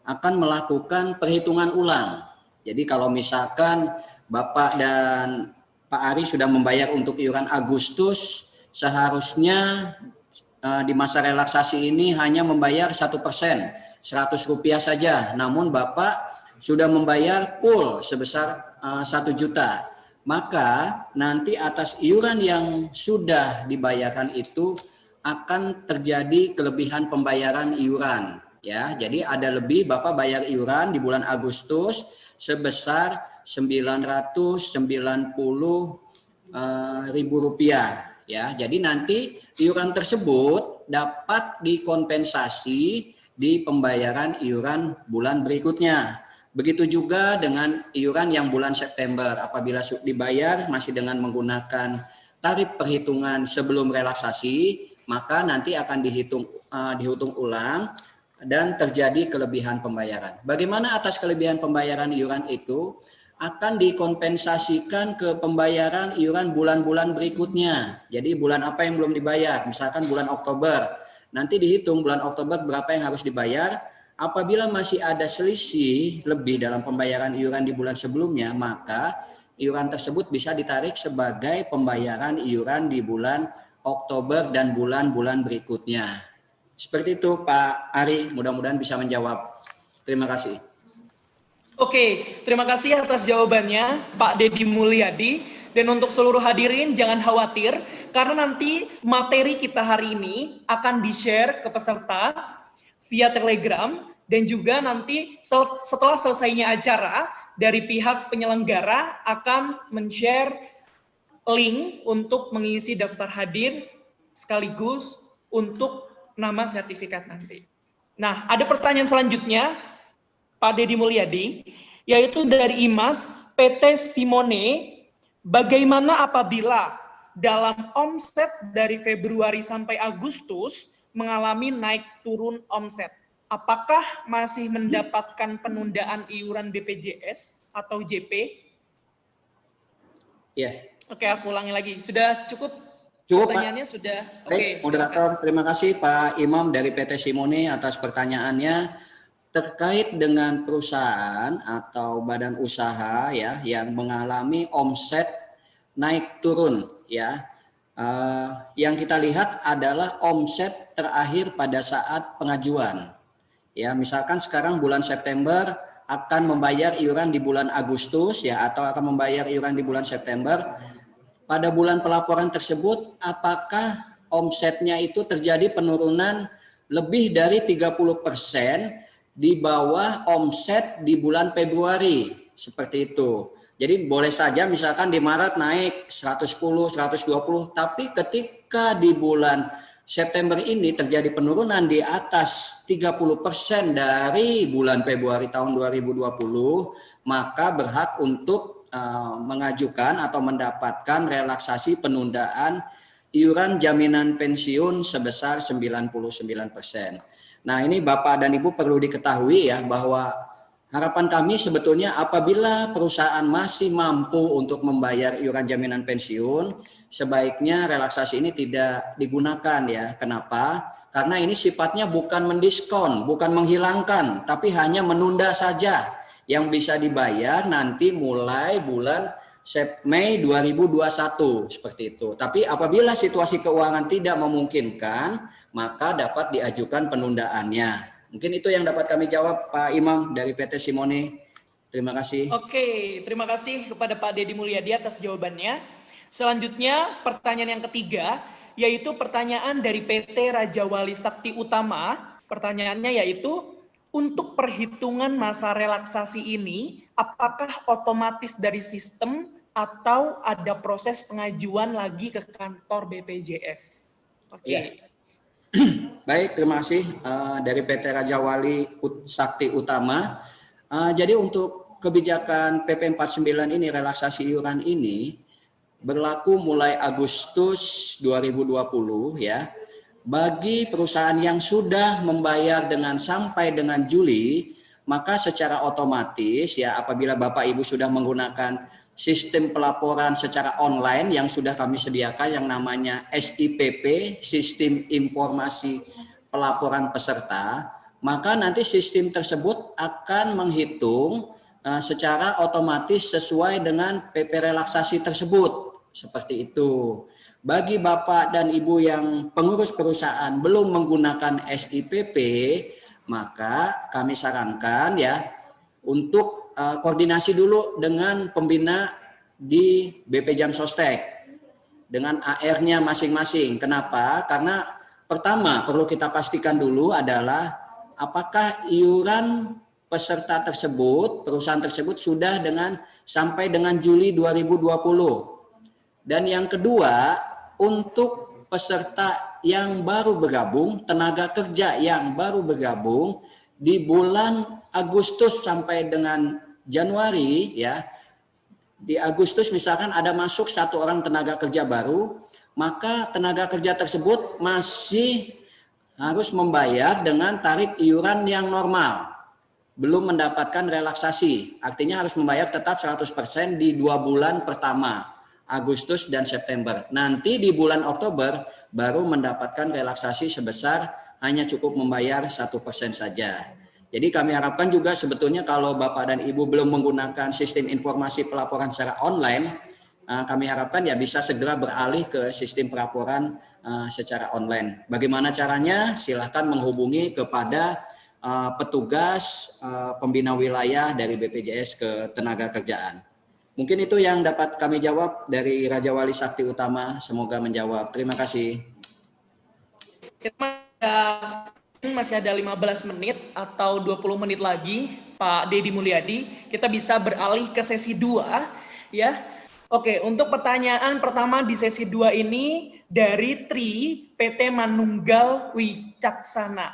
akan melakukan perhitungan ulang. Jadi kalau misalkan Bapak dan Pak Ari sudah membayar untuk iuran Agustus, seharusnya di masa relaksasi ini hanya membayar 1%. Rp100 saja, namun Bapak sudah membayar full sebesar 1 juta. Maka nanti atas iuran yang sudah dibayarkan itu akan terjadi kelebihan pembayaran iuran. Ya, jadi ada lebih Bapak bayar iuran di bulan Agustus sebesar Rp990.000. Ya, jadi nanti iuran tersebut dapat dikompensasi di pembayaran iuran bulan berikutnya. Begitu juga dengan iuran yang bulan September, apabila dibayar masih dengan menggunakan tarif perhitungan sebelum relaksasi, maka nanti akan dihitung ulang dan terjadi kelebihan pembayaran. Bagaimana atas kelebihan pembayaran iuran itu? Akan dikompensasikan ke pembayaran iuran bulan-bulan berikutnya. Jadi bulan apa yang belum dibayar? Misalkan bulan Oktober. Nanti dihitung bulan Oktober berapa yang harus dibayar. Apabila masih ada selisih lebih dalam pembayaran iuran di bulan sebelumnya, maka iuran tersebut bisa ditarik sebagai pembayaran iuran di bulan Oktober dan bulan-bulan berikutnya. Seperti itu Pak Ari, mudah-mudahan bisa menjawab. Terima kasih. Oke, terima kasih atas jawabannya Pak Dedi Mulyadi. Dan untuk seluruh hadirin jangan khawatir karena nanti materi kita hari ini akan di-share ke peserta via Telegram dan juga nanti setelah selesainya acara dari pihak penyelenggara akan men-share link untuk mengisi daftar hadir sekaligus untuk nama sertifikat nanti. Nah, ada pertanyaan selanjutnya Pak Deddy Mulyadi, yaitu dari Imas PT Simone. Bagaimana apabila dalam omset dari Februari sampai Agustus mengalami naik turun omset? Apakah masih mendapatkan penundaan iuran BPJS atau JP? Ya. Oke, aku ulangi lagi. Sudah cukup? Cukup, pertanyaannya Pak. sudah. Baik, moderator, terima kasih Pak Imam dari PT Simone atas pertanyaannya. Terkait dengan perusahaan atau badan usaha ya yang mengalami omset naik turun ya, yang kita lihat adalah omset terakhir pada saat pengajuan ya. Misalkan sekarang bulan September akan membayar iuran di bulan Agustus ya, atau akan membayar iuran di bulan September. Pada bulan pelaporan tersebut apakah omsetnya itu terjadi penurunan lebih dari 30% di bawah omset di bulan Februari, seperti itu. Jadi boleh saja misalkan di Maret naik 110, 120, tapi ketika di bulan September ini terjadi penurunan di atas 30% dari bulan Februari tahun 2020, maka berhak untuk mengajukan atau mendapatkan relaksasi penundaan iuran jaminan pensiun sebesar 99%. Nah, ini Bapak dan Ibu perlu diketahui ya bahwa harapan kami sebetulnya apabila perusahaan masih mampu untuk membayar iuran jaminan pensiun, sebaiknya relaksasi ini tidak digunakan ya. Kenapa? Karena ini sifatnya bukan mendiskon, bukan menghilangkan, tapi hanya menunda saja yang bisa dibayar nanti mulai bulan Mei 2021 seperti itu. Tapi apabila situasi keuangan tidak memungkinkan, maka dapat diajukan penundaannya. Mungkin itu yang dapat kami jawab Pak Imam dari PT Simone. Terima kasih. Oke, terima kasih kepada Pak Deddy Mulyadi atas jawabannya. Selanjutnya pertanyaan yang ketiga, yaitu pertanyaan dari PT Raja Wali Sakti Utama. Pertanyaannya yaitu, untuk perhitungan masa relaksasi ini, apakah otomatis dari sistem atau ada proses pengajuan lagi ke kantor BPJS? Oke. Ya. Baik, terima kasih dari PT Raja Wali Sakti Utama. Jadi untuk kebijakan PP 49 ini, relaksasi iuran ini berlaku mulai Agustus 2020 ya. Bagi perusahaan yang sudah membayar dengan sampai dengan Juli, maka secara otomatis ya apabila Bapak Ibu sudah menggunakan sistem pelaporan secara online yang sudah kami sediakan yang namanya SIPP, Sistem Informasi Pelaporan Peserta, maka nanti sistem tersebut akan menghitung secara otomatis sesuai dengan PP relaksasi tersebut. Seperti itu. Bagi Bapak dan Ibu yang pengurus perusahaan belum menggunakan SIPP, maka kami sarankan ya untuk koordinasi dulu dengan pembina di BP Jam Sostek dengan AR-nya masing-masing. Kenapa? Karena pertama perlu kita pastikan dulu adalah apakah iuran peserta tersebut, perusahaan tersebut sudah sampai dengan Juli 2020. Dan yang kedua, untuk peserta yang baru bergabung, tenaga kerja yang baru bergabung di bulan Agustus sampai dengan Januari ya, di Agustus misalkan ada masuk 1 orang tenaga kerja baru, maka tenaga kerja tersebut masih harus membayar dengan tarif iuran yang normal, belum mendapatkan relaksasi, artinya harus membayar tetap 100% di 2 bulan pertama, Agustus dan September. Nanti di bulan Oktober baru mendapatkan relaksasi sebesar hanya cukup membayar 1% saja. Jadi kami harapkan juga sebetulnya kalau Bapak dan Ibu belum menggunakan sistem informasi pelaporan secara online, kami harapkan ya bisa segera beralih ke sistem pelaporan secara online. Bagaimana caranya? Silahkan menghubungi kepada petugas pembina wilayah dari BPJS Ketenagakerjaan. Mungkin itu yang dapat kami jawab dari Raja Wali Sakti Utama. Semoga menjawab. Terima kasih. Masih ada 15 menit atau 20 menit lagi, Pak Deddy Mulyadi. Kita bisa beralih ke sesi 2, ya. Oke, untuk pertanyaan pertama di sesi 2 ini dari Tri PT Manunggal Wicaksana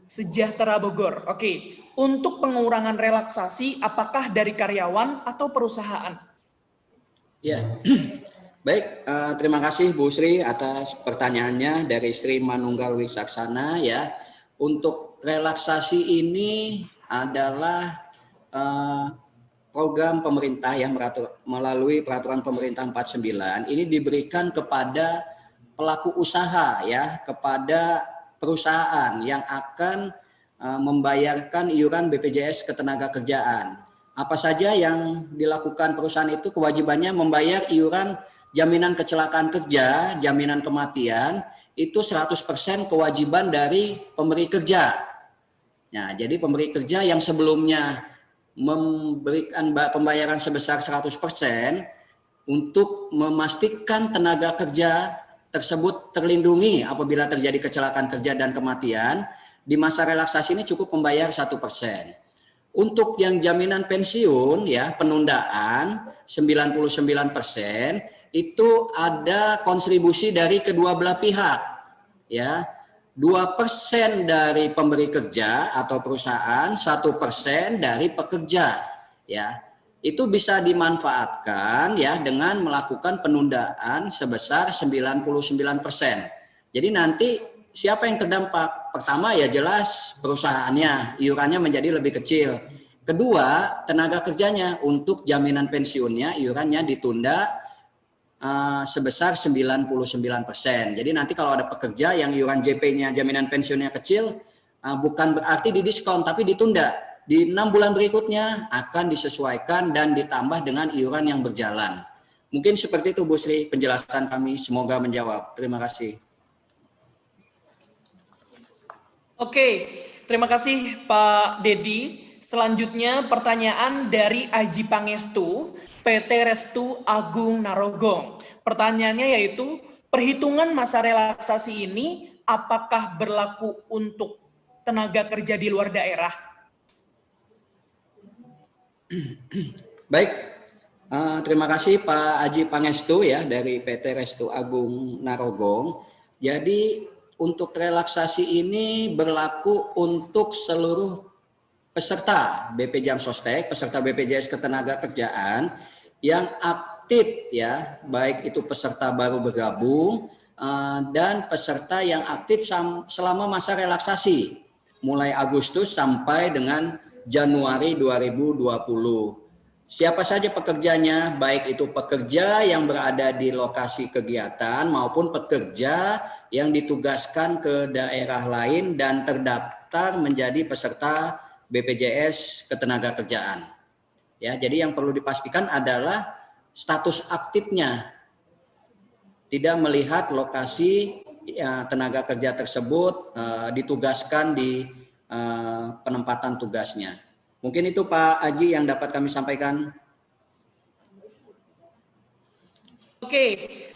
Sejahtera Bogor. Oke, untuk pengurangan relaksasi apakah dari karyawan atau perusahaan? Ya, baik. Terima kasih Bu Sri atas pertanyaannya dari Sri Manunggal Wicaksana ya. Untuk relaksasi ini adalah program pemerintah yang melalui peraturan pemerintah 49 ini diberikan kepada pelaku usaha ya, kepada perusahaan yang akan membayarkan iuran BPJS Ketenagakerjaan. Apa saja yang dilakukan perusahaan itu kewajibannya membayar iuran jaminan kecelakaan kerja, jaminan kematian, itu 100% kewajiban dari pemberi kerja. Nah, jadi pemberi kerja yang sebelumnya memberikan pembayaran sebesar 100% untuk memastikan tenaga kerja tersebut terlindungi apabila terjadi kecelakaan kerja dan kematian, di masa relaksasi ini cukup membayar 1%. Untuk yang jaminan pensiun ya, penundaan 99% itu ada kontribusi dari kedua belah pihak ya. 2% dari pemberi kerja atau perusahaan, 1% dari pekerja ya. Itu bisa dimanfaatkan ya dengan melakukan penundaan sebesar 99%. Jadi nanti siapa yang terdampak? Pertama ya jelas perusahaannya, iurannya menjadi lebih kecil. Kedua, tenaga kerjanya untuk jaminan pensiunnya iurannya ditunda sebesar 99%. Jadi nanti kalau ada pekerja yang iuran JP-nya jaminan pensiunnya kecil, bukan berarti didiskon tapi ditunda. Di 6 bulan berikutnya akan disesuaikan dan ditambah dengan iuran yang berjalan. Mungkin seperti itu Bu Sri penjelasan kami, semoga menjawab. Terima kasih. Oke, terima kasih Pak Deddy. Selanjutnya pertanyaan dari Aji Pangestu, PT Restu Agung Narogong. Pertanyaannya yaitu, perhitungan masa relaksasi ini apakah berlaku untuk tenaga kerja di luar daerah? Baik, terima kasih Pak Aji Pangestu ya dari PT Restu Agung Narogong. Jadi untuk relaksasi ini berlaku untuk seluruh peserta BP Jam Sostek, peserta BPJS Ketenagakerjaan yang aktif ya, baik itu peserta baru bergabung dan peserta yang aktif selama masa relaksasi mulai Agustus sampai dengan Januari 2020. Siapa saja pekerjanya, baik itu pekerja yang berada di lokasi kegiatan maupun pekerja yang ditugaskan ke daerah lain dan terdaftar menjadi peserta BPJS Ketenagakerjaan. Ya, jadi yang perlu dipastikan adalah status aktifnya. Tidak melihat lokasi ya, tenaga kerja tersebut ditugaskan di penempatan tugasnya. Mungkin itu Pak Aji yang dapat kami sampaikan. Oke,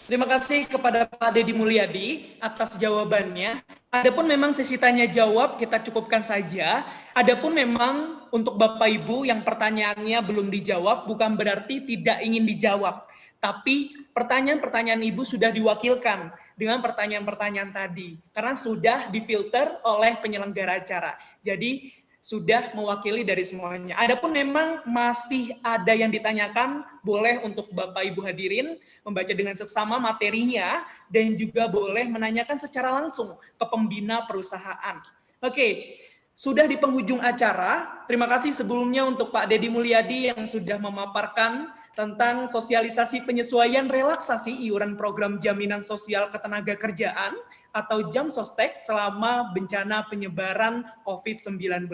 terima kasih kepada Pak Deddy Mulyadi atas jawabannya. Adapun memang sesi tanya jawab kita cukupkan saja. Adapun memang untuk Bapak Ibu yang pertanyaannya belum dijawab bukan berarti tidak ingin dijawab. Tapi pertanyaan-pertanyaan Ibu sudah diwakilkan dengan pertanyaan-pertanyaan tadi. Karena sudah difilter oleh penyelenggara acara. Jadi sudah mewakili dari semuanya. Adapun memang masih ada yang ditanyakan, boleh untuk Bapak Ibu hadirin membaca dengan seksama materinya dan juga boleh menanyakan secara langsung ke pembina perusahaan. Oke, sudah di penghujung acara. Terima kasih sebelumnya untuk Pak Deddy Mulyadi yang sudah memaparkan tentang sosialisasi penyesuaian relaksasi iuran program jaminan sosial ketenagakerjaan atau Jam Sostek selama bencana penyebaran COVID-19.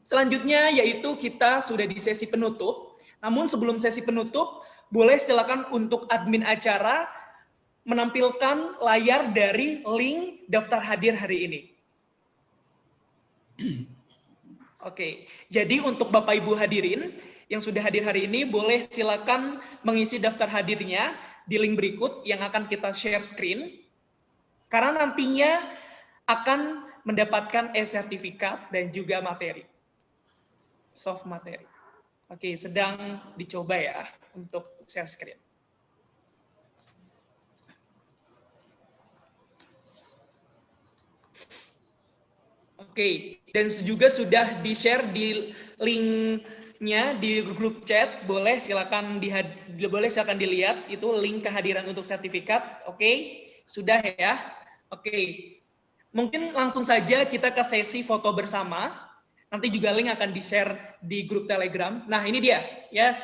Selanjutnya yaitu kita sudah di sesi penutup. Namun sebelum sesi penutup, boleh silakan untuk admin acara menampilkan layar dari link daftar hadir hari ini. Oke, jadi untuk Bapak Ibu hadirin, yang sudah hadir hari ini boleh silakan mengisi daftar hadirnya di link berikut yang akan kita share screen. Karena nantinya akan mendapatkan e-sertifikat dan juga materi. Soft materi. Oke, sedang dicoba ya untuk share screen. Oke, dan juga sudah di-share di linknya di grup chat. Boleh silakan dilihat itu link kehadiran untuk sertifikat. Oke, sudah ya. Oke, mungkin langsung saja kita ke sesi foto bersama. Nanti juga link akan di-share di grup Telegram. Nah, ini dia ya,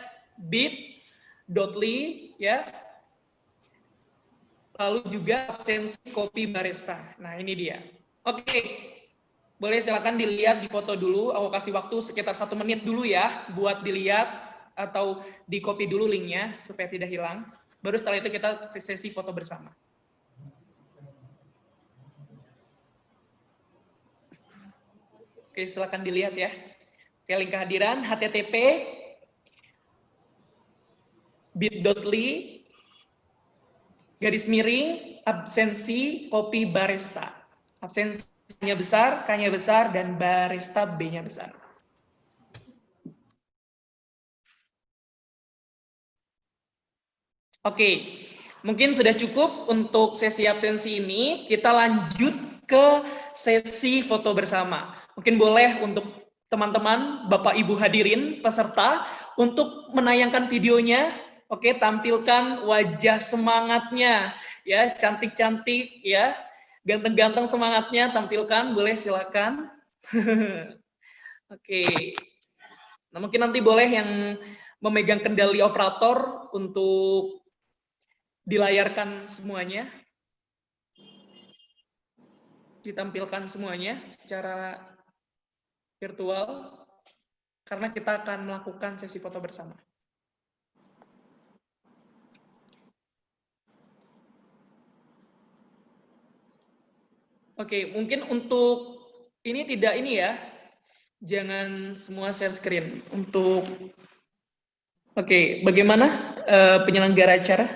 bit.ly ya. Lalu juga absensi kopi barista. Nah, ini dia. Oke. Boleh silakan dilihat di foto dulu. Aku kasih waktu sekitar 1 menit dulu ya buat dilihat atau di copy dulu linknya supaya tidak hilang. Baru setelah itu kita sesi foto bersama. Oke, silakan dilihat ya. Oke, link kehadiran http bit.ly _absensi kopi barista. Absensinya besar, K-nya besar, dan barista B-nya besar. Oke, mungkin sudah cukup untuk sesi absensi ini. Kita lanjut ke sesi foto bersama. Mungkin boleh untuk teman-teman, Bapak Ibu hadirin, peserta, untuk menayangkan videonya. Oke, tampilkan wajah semangatnya, ya, cantik-cantik, ya. Ganteng-ganteng semangatnya tampilkan, boleh silakan. Oke. Nah, mungkin nanti boleh yang memegang kendali operator untuk dilayarkan semuanya. Ditampilkan semuanya secara virtual karena kita akan melakukan sesi foto bersama. Oke, mungkin untuk ini tidak ini ya, jangan semua share screen. Untuk, oke, bagaimana penyelenggara acara?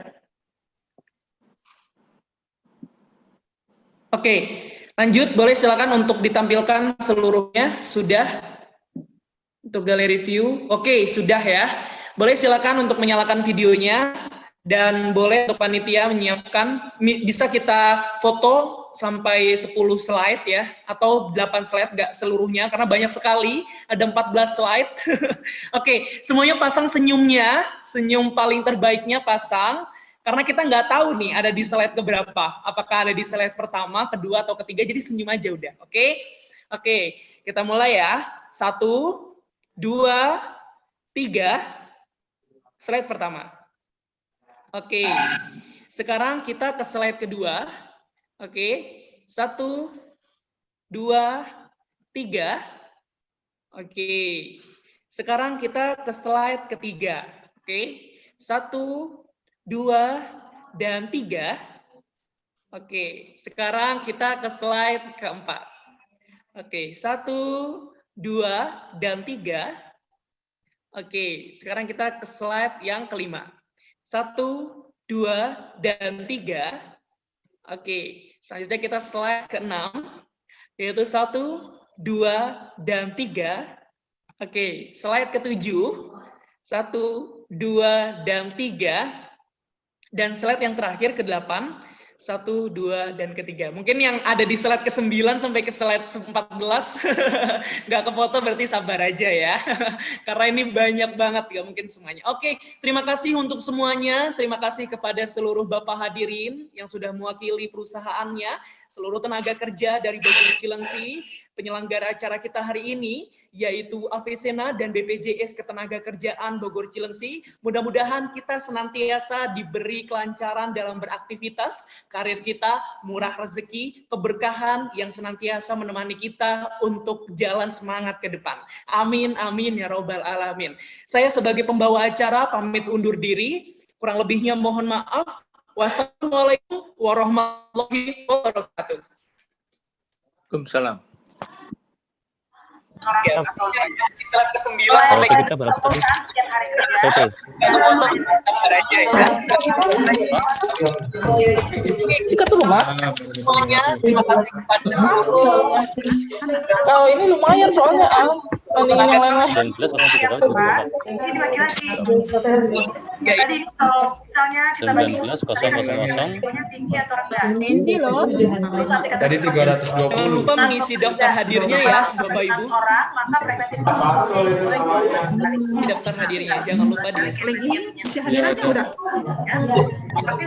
Oke, lanjut, boleh silakan untuk ditampilkan seluruhnya, sudah. Untuk galeri view, oke, sudah ya. Boleh silakan untuk menyalakan videonya, dan boleh untuk panitia menyiapkan, bisa kita foto sampai 10 slide ya, atau 8 slide, nggak seluruhnya, karena banyak sekali, ada 14 slide. Oke, semuanya pasang senyumnya, senyum paling terbaiknya pasang, karena kita nggak tahu nih ada di slide keberapa, apakah ada di slide pertama, kedua, atau ketiga, jadi senyum aja udah, oke? Oke, kita mulai ya, 1, 2, 3, slide pertama. Oke, sekarang kita ke slide kedua. Oke, 1, 2, 3. Oke, sekarang kita ke slide ketiga. Oke, 1, 2, dan 3. Oke, sekarang kita ke slide keempat. Oke, 1, 2, dan 3. Oke, sekarang kita ke slide yang kelima. 1, 2, dan 3. Oke, selanjutnya kita slide ke-6, yaitu 1, 2, dan 3. Oke, slide ke-7, 1, 2, dan 3. Dan slide yang terakhir ke-8, 1, 2, dan ke-3. Mungkin yang ada di slide ke-9 sampai ke slide 14, nggak kefoto berarti sabar aja ya. Karena ini banyak banget, nggak mungkin semuanya. Oke, terima kasih untuk semuanya. Terima kasih kepada seluruh Bapak hadirin yang sudah mewakili perusahaannya, seluruh tenaga kerja dari Bogor Cilengsi, penyelenggara acara kita hari ini, yaitu AVSENA dan BPJS Ketenagakerjaan Bogor Cilengsi. Mudah-mudahan kita senantiasa diberi kelancaran dalam beraktivitas, karir kita murah rezeki, keberkahan yang senantiasa menemani kita untuk jalan semangat ke depan. Amin, amin ya robbal alamin. Saya sebagai pembawa acara pamit undur diri, kurang lebihnya mohon maaf. Wassalamualaikum warahmatullahi wabarakatuh. Waalaikumsalam. Istilah ke-9 sampai kita berapa tadi? PP. Jika tuh rumah. Terima kasih kepada seluruh. Kalau ini lumayan soalnya tandingan yang lain-lain. 19 orang tidak tahu berapa. Tadi kalau misalnya kita bagi 19.000 tinggi atau rendah. Ini loh. Tadi 320. Jangan lupa mengisi daftar hadirnya ya, Bapak Ibu. Orang, maka frekuensi Ini daftar hadirnya, jangan lupa diisi. si hadirannya udah. Tapi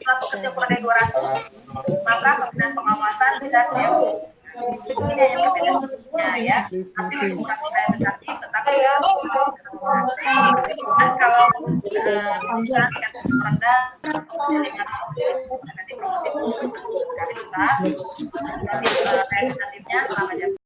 pelaku kerja mulai 200, maka pembinaan pengawasan bisa setiap ini hanya perbedaan ya, tapi bukan saya besar tetapi kalau misalnya tingkat rendah dengan nanti promosi sekali kita nanti representatifnya selama jam